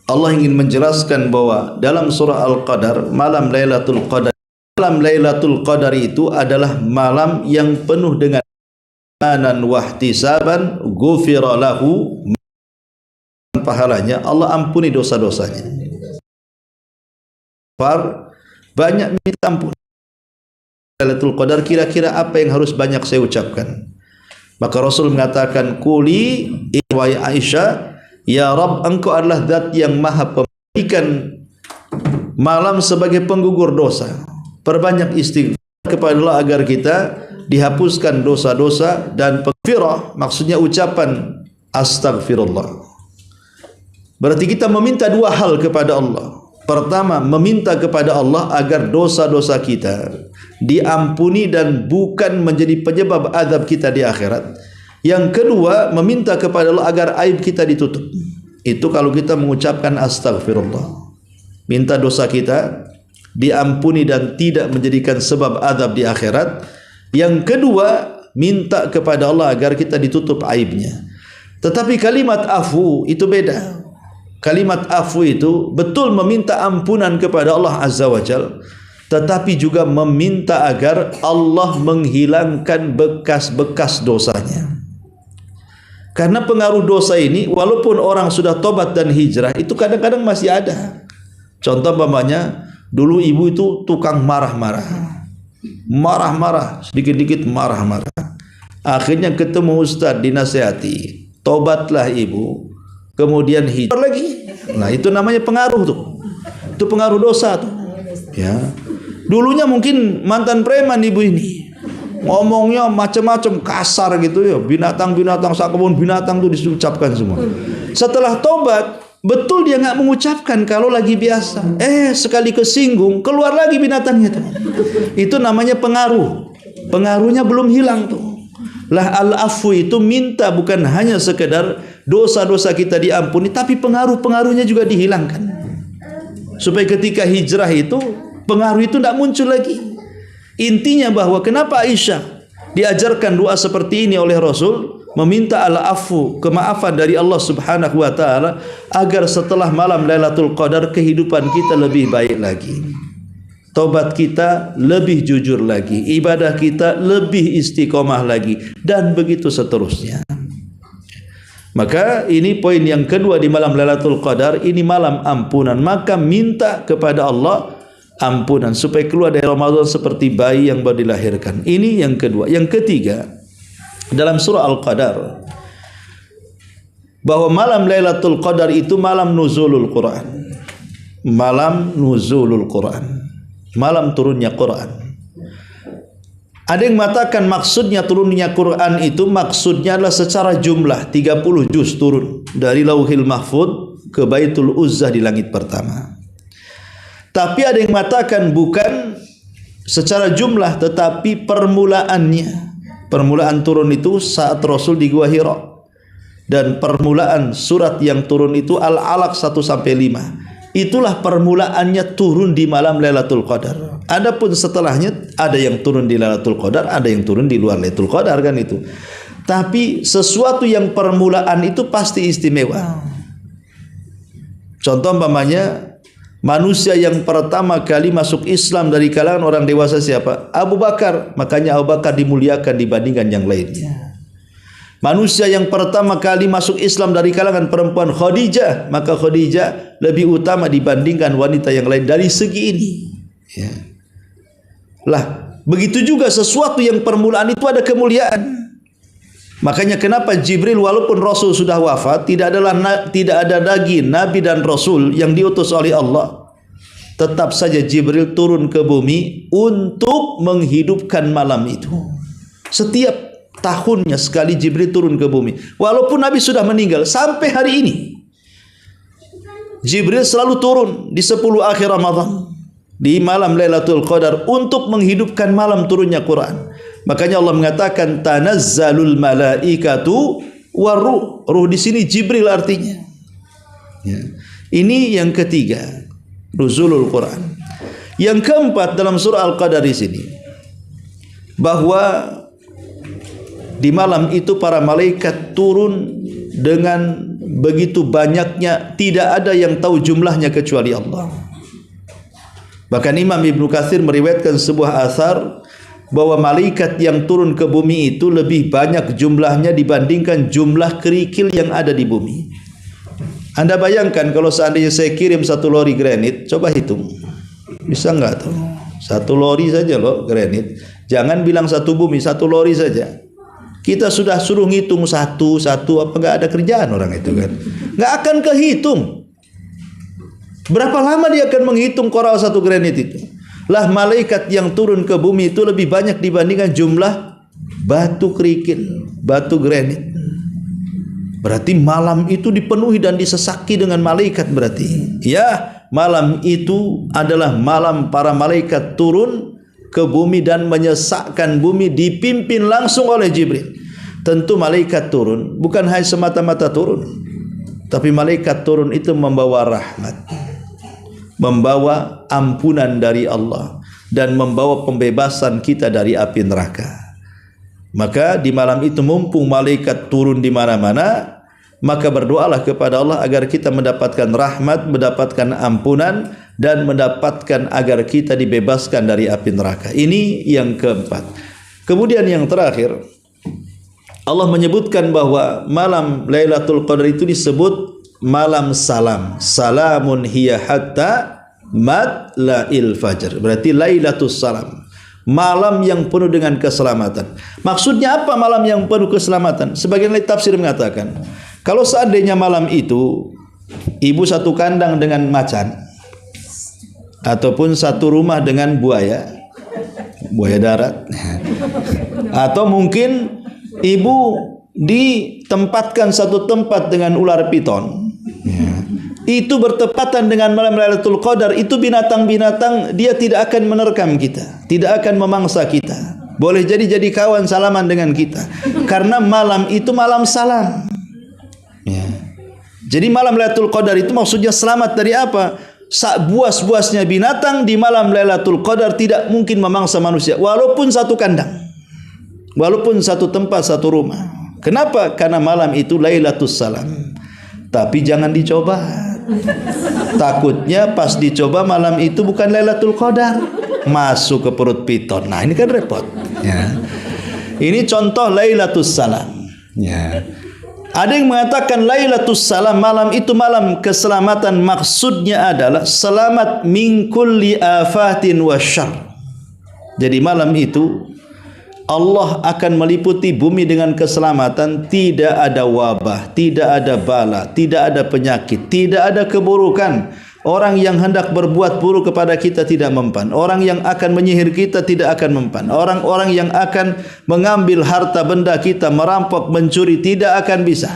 Allah ingin menjelaskan bahwa dalam surah Al-Qadar, malam Lailatul Qadar, malam Lailatul Qadar itu adalah malam yang penuh dengan imanan wa ihtisaban, ghufira lahu, pahalanya Allah ampuni dosa-dosanya. Banyak minta ampun. Lailatul Qadar, kira-kira apa yang harus banyak saya ucapkan? Maka Rasul mengatakan, Quli wahai Aisyah, ya Rabb, engkau adalah zat yang maha memberikan malam sebagai penggugur dosa. Perbanyak istighfar kepada Allah agar kita dihapuskan dosa-dosa, dan pengfirah maksudnya ucapan astagfirullah. Berarti kita meminta dua hal kepada Allah. Pertama, meminta kepada Allah agar dosa-dosa kita diampuni dan bukan menjadi penyebab azab kita di akhirat. Yang kedua, meminta kepada Allah agar aib kita ditutup. Itu kalau kita mengucapkan astagfirullah, minta dosa kita diampuni dan tidak menjadikan sebab azab di akhirat. Yang kedua, minta kepada Allah agar kita ditutup aibnya. Tetapi kalimat afu itu beda. Kalimat afu itu betul meminta ampunan kepada Allah Azza wa Jal, tetapi juga meminta agar Allah menghilangkan bekas-bekas dosanya. Karena pengaruh dosa ini, walaupun orang sudah tobat dan hijrah, itu kadang-kadang masih ada. Contoh umpamanya, dulu ibu itu tukang marah-marah, sedikit-dikit marah-marah. Akhirnya ketemu ustadz, dinasihati, tobatlah ibu, kemudian hijrah lagi. Nah itu namanya pengaruh tuh, itu pengaruh dosa tuh. Ya, dulunya mungkin mantan preman ibu ini, ngomongnya macam-macam kasar gitu ya, binatang-binatang, sakabun binatang tuh diucapkan semua. Setelah tobat, betul dia nggak mengucapkan kalau lagi biasa. Sekali kesinggung keluar lagi binatangnya tuh. Itu namanya pengaruh. Pengaruhnya belum hilang tuh. Lah al-afu itu minta bukan hanya sekedar dosa-dosa kita diampuni, tapi pengaruh-pengaruhnya juga dihilangkan. Supaya ketika hijrah itu pengaruh itu tidak muncul lagi. Intinya bahwa kenapa Aisyah diajarkan doa seperti ini oleh Rasul, meminta al-afu, kemaafan dari Allah Subhanahu wa taala, agar setelah malam Lailatul Qadar kehidupan kita lebih baik lagi. Tobat kita lebih jujur lagi, ibadah kita lebih istiqomah lagi, dan begitu seterusnya. Maka ini poin yang kedua di malam Lailatul Qadar, ini malam ampunan. Maka minta kepada Allah ampunan supaya keluar dari Ramadan seperti bayi yang baru dilahirkan. Ini yang kedua. Yang ketiga, dalam surah Al-Qadar, bahwa malam Lailatul Qadar itu malam nuzulul Quran. Malam nuzulul Quran, malam turunnya Quran. Ada yang mengatakan maksudnya turunnya Quran itu maksudnya adalah secara jumlah 30 juz turun dari Lauhil Mahfud ke Baitul Uzzah di langit pertama. Tapi ada yang mengatakan bukan secara jumlah, tetapi permulaannya. Permulaan turun itu saat Rasul di Gua Hira, dan permulaan surat yang turun itu Al-Alaq 1-5. Itulah permulaannya turun di malam Lailatul Qadar. Adapun setelahnya ada yang turun di Lailatul Qadar, ada yang turun di luar Lailatul Qadar, kan itu. Tapi sesuatu yang permulaan itu pasti istimewa. Contoh umpamanya, manusia yang pertama kali masuk Islam dari kalangan orang dewasa siapa? Abu Bakar. Makanya Abu Bakar dimuliakan dibandingkan yang lainnya. Manusia yang pertama kali masuk Islam dari kalangan perempuan Khadijah, maka Khadijah lebih utama dibandingkan wanita yang lain dari segi ini. Ya. Lah, begitu juga sesuatu yang permulaan itu ada kemuliaan. Makanya kenapa Jibril walaupun Rasul sudah wafat, tidak ada lagi Nabi dan Rasul yang diutus oleh Allah, tetap saja Jibril turun ke bumi untuk menghidupkan malam itu. Setiap tahunnya sekali Jibril turun ke bumi, walaupun Nabi sudah meninggal. Sampai hari ini Jibril selalu turun di 10 akhir Ramadan, di malam Lailatul Qadar, untuk menghidupkan malam turunnya Quran. Makanya Allah mengatakan tanazzalul malaikatu waruh. Ruh di sini Jibril artinya. Ya. Ini yang ketiga, nuzulul Quran. Yang keempat dalam surah Al-Qadar di sini, bahwa di malam itu para malaikat turun dengan begitu banyaknya, tidak ada yang tahu jumlahnya kecuali Allah. Bahkan Imam Ibnu Katsir meriwayatkan sebuah asar bahwa malaikat yang turun ke bumi itu lebih banyak jumlahnya dibandingkan jumlah kerikil yang ada di bumi. Anda bayangkan kalau seandainya saya kirim 1 lori granit, coba hitung, bisa nggak tuh? 1 lori saja loh granit. Jangan bilang 1 bumi, 1 lori saja. Kita sudah suruh ngitung satu-satu, apa nggak ada kerjaan orang itu kan? Nggak akan kehitung. Berapa lama dia akan menghitung koral 1 granit itu? Lah malaikat yang turun ke bumi itu lebih banyak dibandingkan jumlah batu kerikil, batu granit. Berarti malam itu dipenuhi dan disesaki dengan malaikat berarti. Ya, malam itu adalah malam para malaikat turun ke bumi dan menyesakkan bumi, dipimpin langsung oleh Jibril. Tentu malaikat turun bukan hanya semata-mata turun, tapi malaikat turun itu membawa rahmat, membawa ampunan dari Allah, dan membawa pembebasan kita dari api neraka. Maka di malam itu mumpung malaikat turun di mana-mana, maka berdoalah kepada Allah agar kita mendapatkan rahmat, mendapatkan ampunan, dan mendapatkan agar kita dibebaskan dari api neraka. Ini yang keempat. Kemudian yang terakhir, Allah menyebutkan bahwa malam Lailatul Qadar itu disebut malam salam. Salamun hiya hatta matla'il fajr. Berarti Lailatul Salam, malam yang penuh dengan keselamatan. Maksudnya apa malam yang penuh keselamatan? Sebagian ahli tafsir mengatakan, kalau seandainya malam itu ibu satu kandang dengan macan, ataupun satu rumah dengan buaya darat, atau mungkin ibu ditempatkan satu tempat dengan ular piton, itu bertepatan dengan malam Lailatul Qadar, itu binatang-binatang dia tidak akan menerkam kita, tidak akan memangsa kita, boleh jadi kawan salaman dengan kita, karena malam itu malam salam. Jadi malam Lailatul Qadar itu maksudnya selamat dari apa? Buas-buasnya binatang di malam Lailatul Qadar tidak mungkin memangsa manusia, walaupun satu kandang, walaupun satu tempat, satu rumah. Kenapa? Karena malam itu Lailatul Salam. Tapi jangan dicoba. Takutnya pas dicoba malam itu bukan Lailatul Qadar, masuk ke perut piton. Nah, ini kan repot. Ya. Ini contoh Lailatul Salam. Ya. Ada yang mengatakan Lailatul Salam, malam itu malam keselamatan, maksudnya adalah selamat min kulli afatin wasyarr. Jadi malam itu Allah akan meliputi bumi dengan keselamatan, tidak ada wabah, tidak ada bala, tidak ada penyakit, tidak ada keburukan. Orang yang hendak berbuat buruk kepada kita tidak mempan. Orang yang akan menyihir kita tidak akan mempan. Orang-orang yang akan mengambil harta benda kita, merampok, mencuri tidak akan bisa.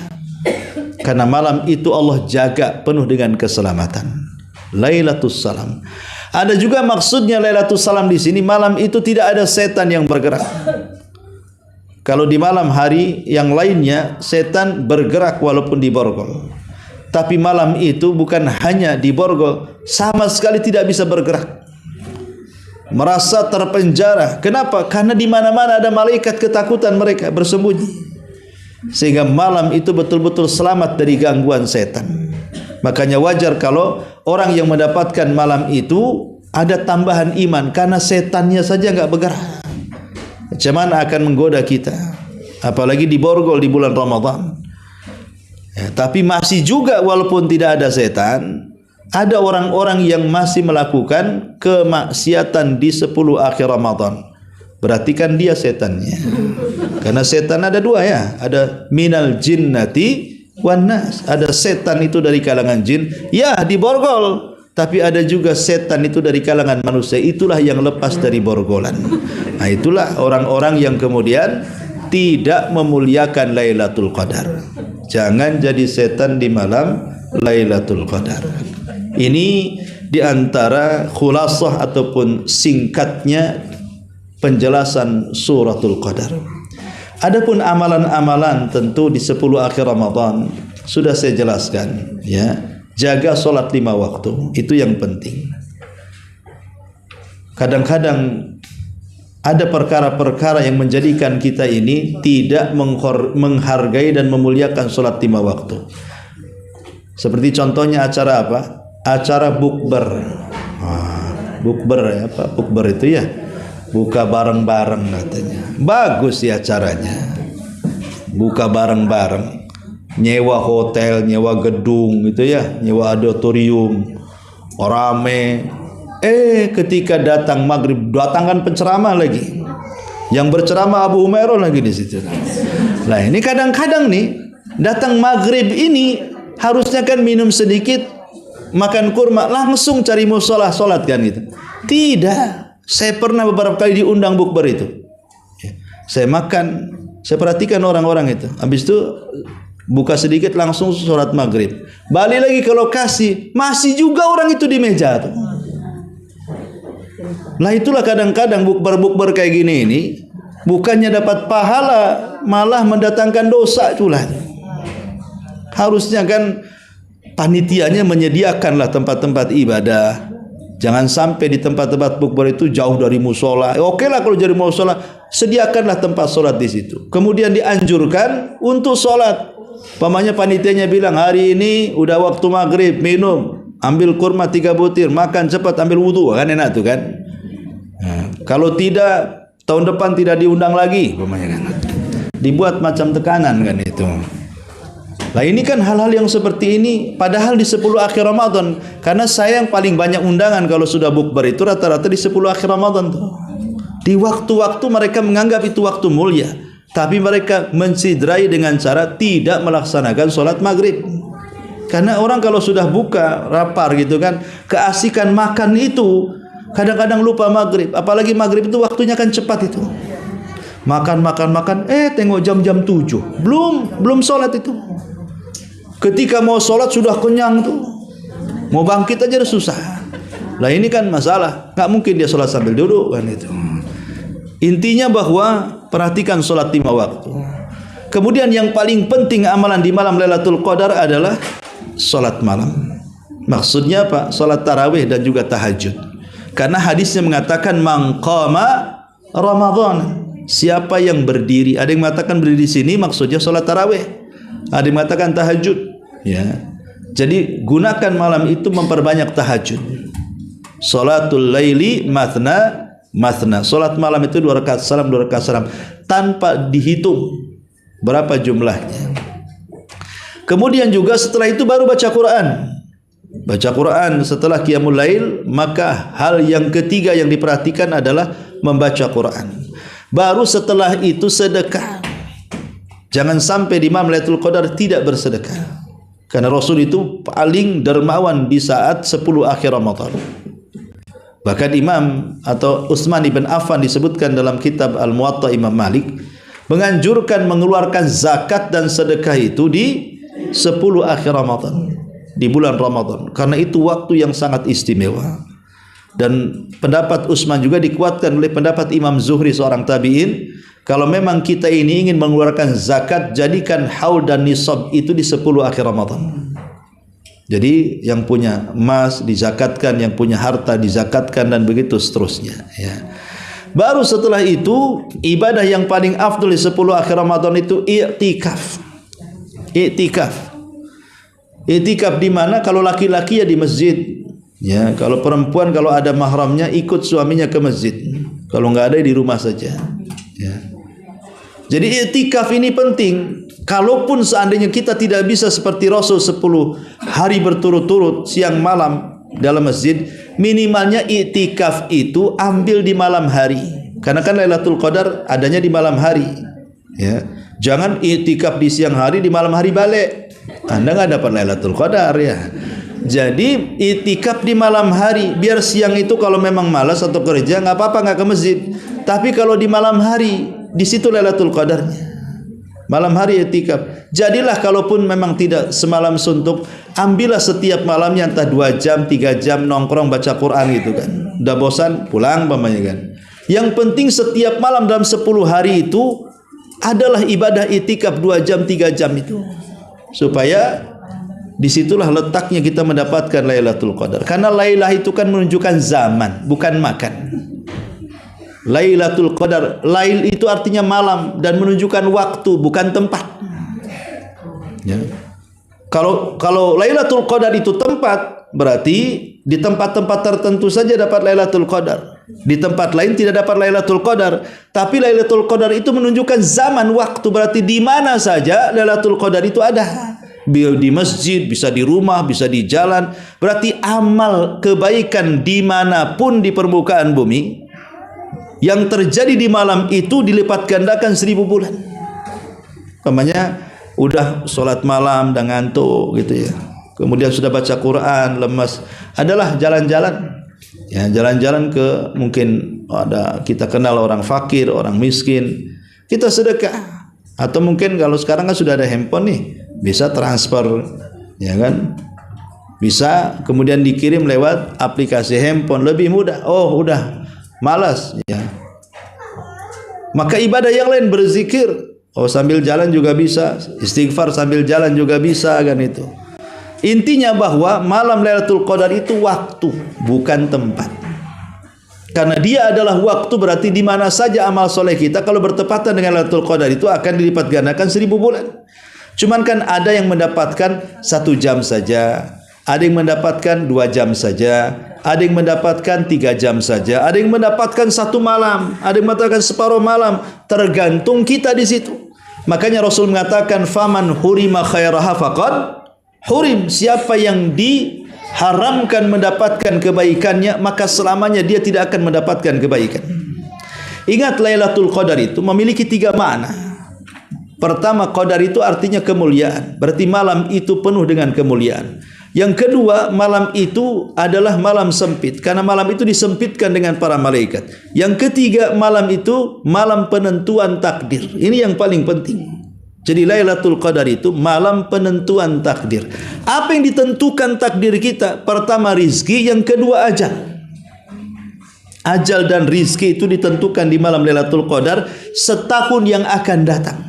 Karena malam itu Allah jaga penuh dengan keselamatan. Lailatul Salam. Ada juga maksudnya Lailatul Salam di sini, malam itu tidak ada setan yang bergerak. Kalau di malam hari yang lainnya setan bergerak walaupun di borgol. Tapi malam itu bukan hanya di borgol, sama sekali tidak bisa bergerak. Merasa terpenjara. Kenapa? Karena di mana-mana ada malaikat ketakutan mereka bersembunyi. Sehingga malam itu betul-betul selamat dari gangguan setan. Makanya wajar kalau orang yang mendapatkan malam itu ada tambahan iman, karena setannya saja enggak bergerak. Macam mana akan menggoda kita? Apalagi di borgol di bulan Ramadan. Ya, tapi masih juga walaupun tidak ada setan, ada orang-orang yang masih melakukan kemaksiatan di 10 akhir Ramadan. Berarti kan dia setannya. Karena setan ada dua ya, ada minal jinnati wan nas. Ada setan itu dari kalangan jin, ya di borgol. Tapi ada juga setan itu dari kalangan manusia. Itulah yang lepas dari borgolan. Nah, itulah orang-orang yang kemudian tidak memuliakan Lailatul Qadar. Jangan jadi setan di malam Lailatul Qadar. Ini diantara khulasah ataupun singkatnya penjelasan suratul Qadar. Adapun amalan-amalan tentu di 10 akhir Ramadan sudah saya jelaskan ya. Jaga solat 5 waktu, itu yang penting. Kadang-kadang ada perkara-perkara yang menjadikan kita ini tidak menghargai dan memuliakan solat 5 waktu. Seperti contohnya acara apa? Acara bukber. Bukber ya, apa? Bukber itu ya, buka bareng-bareng katanya. Bagus ya acaranya. Buka bareng-bareng. Nyewa hotel, nyewa gedung gitu ya, nyewa auditorium, rame. Ketika datang maghrib, datangkan penceramah lagi. Yang berceramah Abu Humairah lagi di situ. Nah, ini kadang-kadang nih datang maghrib ini harusnya kan minum sedikit, makan kurma, langsung cari musola salat kan gitu. Tidak. Saya pernah beberapa kali diundang bukber itu. Saya makan, saya perhatikan orang-orang itu. Habis itu buka sedikit langsung sholat maghrib. Balik lagi ke lokasi, masih juga orang itu di meja tuh. Nah, itulah kadang-kadang bukber-bukber kayak gini ini bukannya dapat pahala, malah mendatangkan dosa itulah. Harusnya kan panitianya menyediakanlah tempat-tempat ibadah. Jangan sampai di tempat-tempat bukber itu jauh dari musola. Oke lah kalau jadi musola, sediakanlah tempat sholat di situ. Kemudian dianjurkan untuk sholat. Pamannya panitianya bilang hari ini udah waktu maghrib, minum, ambil kurma 3 butir, makan cepat, ambil wudu, kan enak tuh kan. Nah, kalau tidak tahun depan tidak diundang lagi, pamannya kan. Dibuat macam tekanan kan itu. Nah ini kan hal-hal yang seperti ini padahal di 10 akhir Ramadan, karena saya yang paling banyak undangan kalau sudah bukber itu rata-rata di 10 akhir Ramadan tuh. Di waktu-waktu mereka menganggap itu waktu mulia, tapi mereka mencidrai dengan cara tidak melaksanakan sholat maghrib. Karena orang kalau sudah buka lapar gitu kan, keasikan makan itu kadang-kadang lupa maghrib. Apalagi maghrib itu waktunya kan cepat itu. Makan, tengok jam-jam 7 belum sholat itu. Ketika mau sholat sudah kenyang tuh, mau bangkit aja udah susah. Lah ini kan masalah, nggak mungkin dia sholat sambil duduk kan itu. Intinya bahwa perhatikan sholat 5 waktu. Kemudian yang paling penting amalan di malam Lailatul Qadar adalah sholat malam. Maksudnya apa? Sholat tarawih dan juga tahajud. Karena hadisnya mengatakan man qama Ramadan. Siapa yang berdiri? Ada yang mengatakan berdiri di sini maksudnya sholat tarawih. Ada yang mengatakan tahajud. Ya. Jadi gunakan malam itu memperbanyak tahajud. Sholatul laili mathna. Sholat malam itu 2 rakaat salam, 2 rakaat salam, tanpa dihitung berapa jumlahnya. Kemudian juga setelah itu baru baca Quran. Baca Quran setelah qiyamul lail, maka hal yang ketiga yang diperhatikan adalah membaca Quran. Baru setelah itu sedekah. Jangan sampai di malam Lailatul Qadar tidak bersedekah. Karena Rasul itu paling dermawan di saat 10 akhir Ramadan. Bahkan Imam atau Utsman ibn Affan disebutkan dalam kitab Al-Muwatta Imam Malik menganjurkan mengeluarkan zakat dan sedekah itu di 10 akhir Ramadan, di bulan Ramadan, karena itu waktu yang sangat istimewa. Dan pendapat Utsman juga dikuatkan oleh pendapat Imam Zuhri seorang tabi'in, kalau memang kita ini ingin mengeluarkan zakat, jadikan haul dan nisab itu di 10 akhir Ramadan. Jadi yang punya emas dizakatkan, yang punya harta dizakatkan, dan begitu seterusnya ya. Baru setelah itu ibadah yang paling afdal di 10 akhir Ramadan itu i'tikaf. I'tikaf di mana? Kalau laki-laki ya di masjid. Ya, kalau perempuan kalau ada mahramnya ikut suaminya ke masjid. Kalau enggak ada di rumah saja. Ya. Jadi i'tikaf ini penting. Kalaupun seandainya kita tidak bisa seperti Rasul 10 hari berturut-turut siang malam dalam masjid, minimalnya i'tikaf itu ambil di malam hari. Karena kan Lailatul Qadar adanya di malam hari. Ya. Jangan i'tikaf di siang hari, di malam hari balik. Anda nggak dapat Lailatul Qadar ya. Jadi i'tikaf di malam hari, biar siang itu kalau memang malas atau kerja nggak apa-apa, nggak ke masjid. Tapi kalau di malam hari, di situ Lailatul Qadarnya. Malam hari i'tikaf. Jadilah kalaupun memang tidak semalam suntuk, ambillah setiap malamnya entah 2 jam, 3 jam nongkrong baca Quran gitu kan. Udah bosan pulang umpamanya kan. Yang penting setiap malam dalam 10 hari itu adalah ibadah i'tikaf 2 jam, 3 jam itu. Supaya disitulah letaknya kita mendapatkan Lailatul Qadar. Karena Lailah itu kan menunjukkan zaman, bukan makan. Lailatul Qadar, lail itu artinya malam dan menunjukkan waktu, bukan tempat. Ya. Kalau Lailatul Qadar itu tempat, berarti di tempat-tempat tertentu saja dapat Lailatul Qadar. Di tempat lain tidak dapat Lailatul Qadar. Tapi Lailatul Qadar itu menunjukkan zaman, waktu, berarti di mana saja Lailatul Qadar itu ada. Di masjid, bisa di rumah, bisa di jalan. Berarti amal kebaikan dimanapun di permukaan bumi yang terjadi di malam itu dilipat gandakan 1000 bulan. Namanya udah sholat malam dan ngantuk gitu ya. Kemudian sudah baca Quran lemas, adalah jalan-jalan. Ya, jalan-jalan ke mungkin ada kita kenal orang fakir, orang miskin, kita sedekah. Atau mungkin kalau sekarang kan sudah ada handphone nih, bisa transfer, ya kan? Bisa kemudian dikirim lewat aplikasi handphone, lebih mudah. Oh, udah malas ya. Maka ibadah yang lain berzikir, oh sambil jalan juga bisa, istighfar sambil jalan juga bisa kan itu. Intinya bahwa malam Lailatul Qadar itu waktu, bukan tempat. Karena dia adalah waktu, berarti di mana saja amal soleh kita kalau bertepatan dengan Lailatul Qadar itu akan dilipat gandakan 1000 bulan. Cuman kan ada yang mendapatkan 1 jam saja, ada yang mendapatkan 2 jam saja, ada yang mendapatkan 3 jam saja, ada yang mendapatkan 1 malam, ada yang mendapatkan separuh malam, tergantung kita di situ. Makanya Rasul mengatakan faman hurima khairaha faqad hurim. Siapa yang diharamkan mendapatkan kebaikannya, maka selamanya dia tidak akan mendapatkan kebaikan. Ingat, Lailatul Qadar itu memiliki 3 makna. Pertama, Qadar itu artinya kemuliaan, berarti malam itu penuh dengan kemuliaan. Yang kedua, malam itu adalah malam sempit, karena malam itu disempitkan dengan para malaikat. Yang ketiga, malam itu malam penentuan takdir. Ini yang paling penting. Jadi Lailatul Qadar itu malam penentuan takdir. Apa yang ditentukan takdir kita? Pertama rizki, yang kedua ajal. Ajal dan rizki itu ditentukan di malam Lailatul Qadar setahun yang akan datang.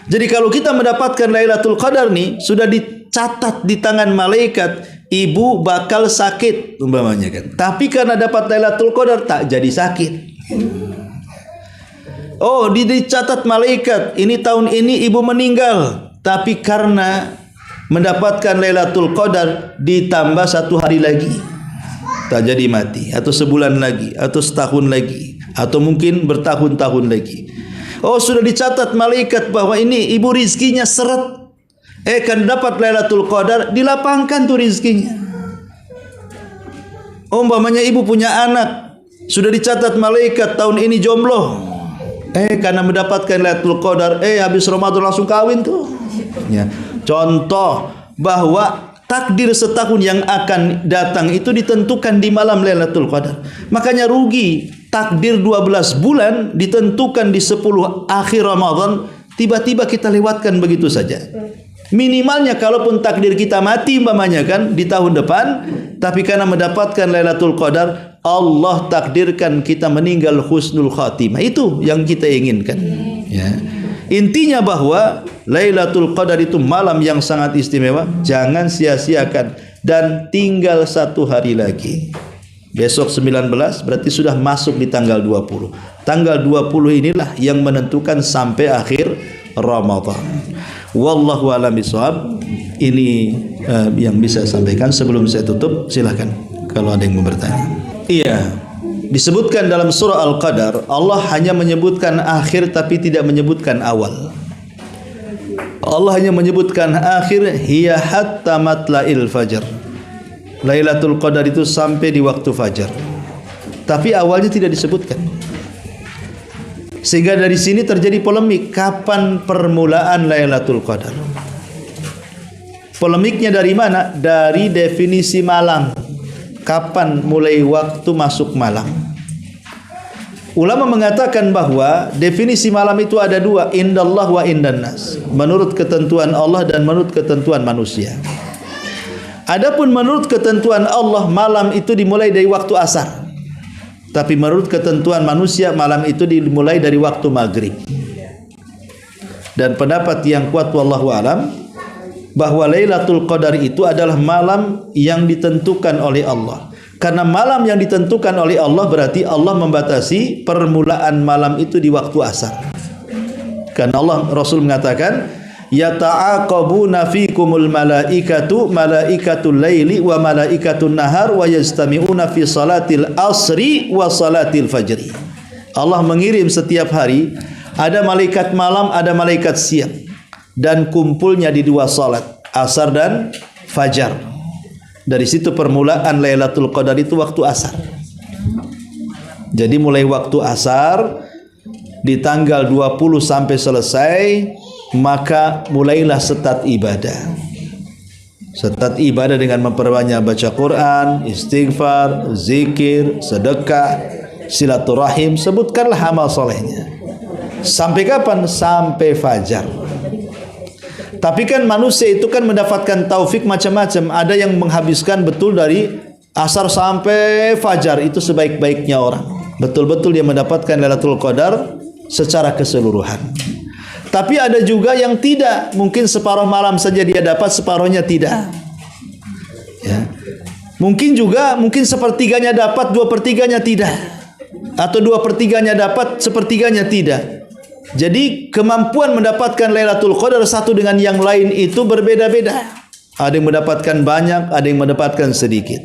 Jadi kalau kita mendapatkan Lailatul Qadar nih, sudah dicatat di tangan malaikat, ibu bakal sakit umpamanya kan. Tapi karena dapat Lailatul Qadar tak jadi sakit. Oh, dicatat malaikat, ini tahun ini ibu meninggal, tapi karena mendapatkan Lailatul Qadar ditambah 1 hari lagi, tak jadi mati, atau sebulan lagi, atau setahun lagi, atau mungkin bertahun-tahun lagi. Oh, sudah dicatat malaikat bahwa ini ibu rizkinya seret, kan dapat Lailatul Qadar, dilapangkan tuh rizkinya. Umpamanya ibu punya anak, sudah dicatat malaikat tahun ini jomblo, karena mendapatkan Lailatul Qadar, habis Ramadan langsung kawin tuh. Ya. Contoh bahwa takdir setahun yang akan datang itu ditentukan di malam Lailatul Qadar. Makanya rugi takdir 12 bulan ditentukan di 10 akhir Ramadan, tiba-tiba kita lewatkan begitu saja. Minimalnya kalaupun takdir kita mati umpamanya kan di tahun depan, tapi karena mendapatkan Lailatul Qadar, Allah takdirkan kita meninggal husnul khatimah. Itu yang kita inginkan. Ya. Intinya bahwa Lailatul Qadar itu malam yang sangat istimewa, jangan sia-siakan, dan tinggal 1 hari lagi. Besok 19 berarti sudah masuk di tanggal 20. Tanggal 20 inilah yang menentukan sampai akhir Ramadan. Wallahu a'lam bishawab. Ini yang bisa saya sampaikan. Sebelum saya tutup, silakan kalau ada yang mau bertanya. Iya, disebutkan dalam surah Al-Qadar, Allah hanya menyebutkan akhir tapi tidak menyebutkan awal. Allah hanya menyebutkan akhir, hiya hatta matla'il fajar. Lailatul Qadar itu sampai di waktu fajar. Tapi awalnya tidak disebutkan. Sehingga dari sini terjadi polemik, kapan permulaan Lailatul Qadar? Polemiknya dari mana? Dari definisi malam. Kapan mulai waktu masuk malam? Ulama mengatakan bahwa definisi malam itu ada 2, indallah wa indannas. Menurut ketentuan Allah dan menurut ketentuan manusia. Adapun menurut ketentuan Allah, malam itu dimulai dari waktu asar. Tapi menurut ketentuan manusia, malam itu dimulai dari waktu maghrib. Dan pendapat yang kuat wallahu alam, bahwa Lailatul Qadar itu adalah malam yang ditentukan oleh Allah. Karena malam yang ditentukan oleh Allah berarti Allah membatasi permulaan malam itu di waktu asar. Karena Allah, Rasul mengatakan, yata'aqabuna fikumul malaikatu malaikatul laili wa malaikatul nahar wa yajtami'una fi salatil asri wa salatil fajri. Allah mengirim setiap hari ada malaikat malam, ada malaikat siang, dan kumpulnya di 2 salat, asar dan fajar. Dari situ permulaan Lailatul Qadar itu waktu asar. Jadi mulai waktu asar di tanggal 20 sampai selesai, maka mulailah setat ibadah. Setat ibadah dengan memperbanyak baca Quran, istighfar, zikir, sedekah, silaturahim, sebutkanlah amal solehnya. Sampai kapan? Sampai fajar. Tapi kan manusia itu kan mendapatkan taufik macam-macam. Ada yang menghabiskan betul dari asar sampai fajar, itu sebaik-baiknya orang. Betul-betul dia mendapatkan Lailatul Qadar secara keseluruhan. Tapi ada juga yang tidak, mungkin separuh malam saja dia dapat, separuhnya tidak. Ya. Mungkin juga, mungkin sepertiganya dapat, 2/3-nya tidak. Atau 2/3-nya dapat, sepertiganya tidak. Jadi kemampuan mendapatkan Lailatul Qadar satu dengan yang lain itu berbeda-beda. Ada yang mendapatkan banyak, ada yang mendapatkan sedikit.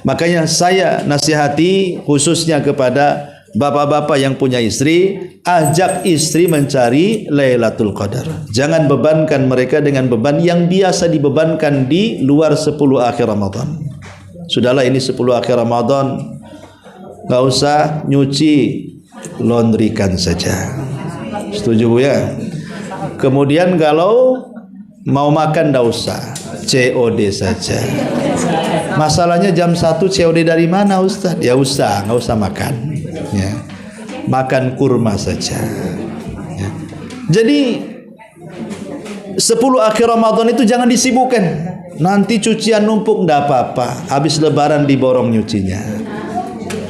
Makanya saya nasihati khususnya kepada bapak-bapak yang punya istri, ajak istri mencari Lailatul Qadar. Jangan bebankan mereka dengan beban yang biasa dibebankan di luar 10 akhir Ramadan. Sudahlah, ini 10 akhir Ramadan, gak usah nyuci, laundrykan saja. Setuju Bu ya? Kemudian kalau mau makan gak usah, COD saja. Masalahnya jam 1 COD dari mana Ustaz? Ya Ustaz, gak usah makan ya. Makan kurma saja ya. Jadi 10 akhir Ramadan itu jangan disibukkan. Nanti cucian numpuk enggak apa-apa, habis lebaran diborong nyucinya.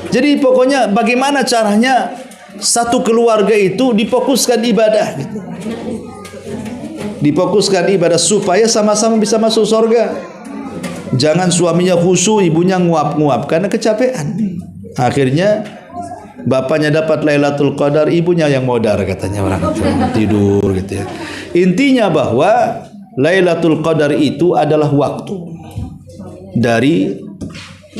Jadi pokoknya bagaimana caranya satu keluarga itu difokuskan ibadah gitu. Difokuskan ibadah supaya sama-sama bisa masuk surga. Jangan suaminya khusyuk, ibunya nguap-nguap karena kecapean. Akhirnya bapaknya dapat Lailatul Qadar, ibunya yang modar katanya orang itu, tidur gitu ya. Intinya bahwa Lailatul Qadar itu adalah waktu dari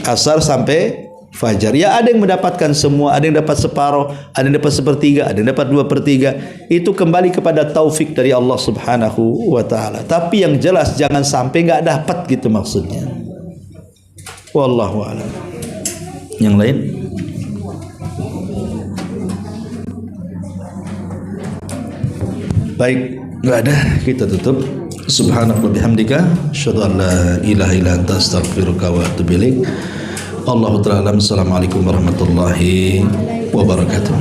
asar sampai fajar. Ya ada yang mendapatkan semua, ada yang dapat separuh, ada yang dapat sepertiga, ada yang dapat 2/3. Itu kembali kepada taufik dari Allah Subhanahu wa taala. Tapi yang jelas jangan sampai enggak dapat gitu maksudnya. Wallahu a'lam. Yang lain? Baik, enggak ada, kita tutup. Subhanallah bihamdika, asyhadu an la ilaha illa anta, astaghfiruka wa atubu ilaik. Allahu ta'ala. Assalamualaikum warahmatullahi wabarakatuh.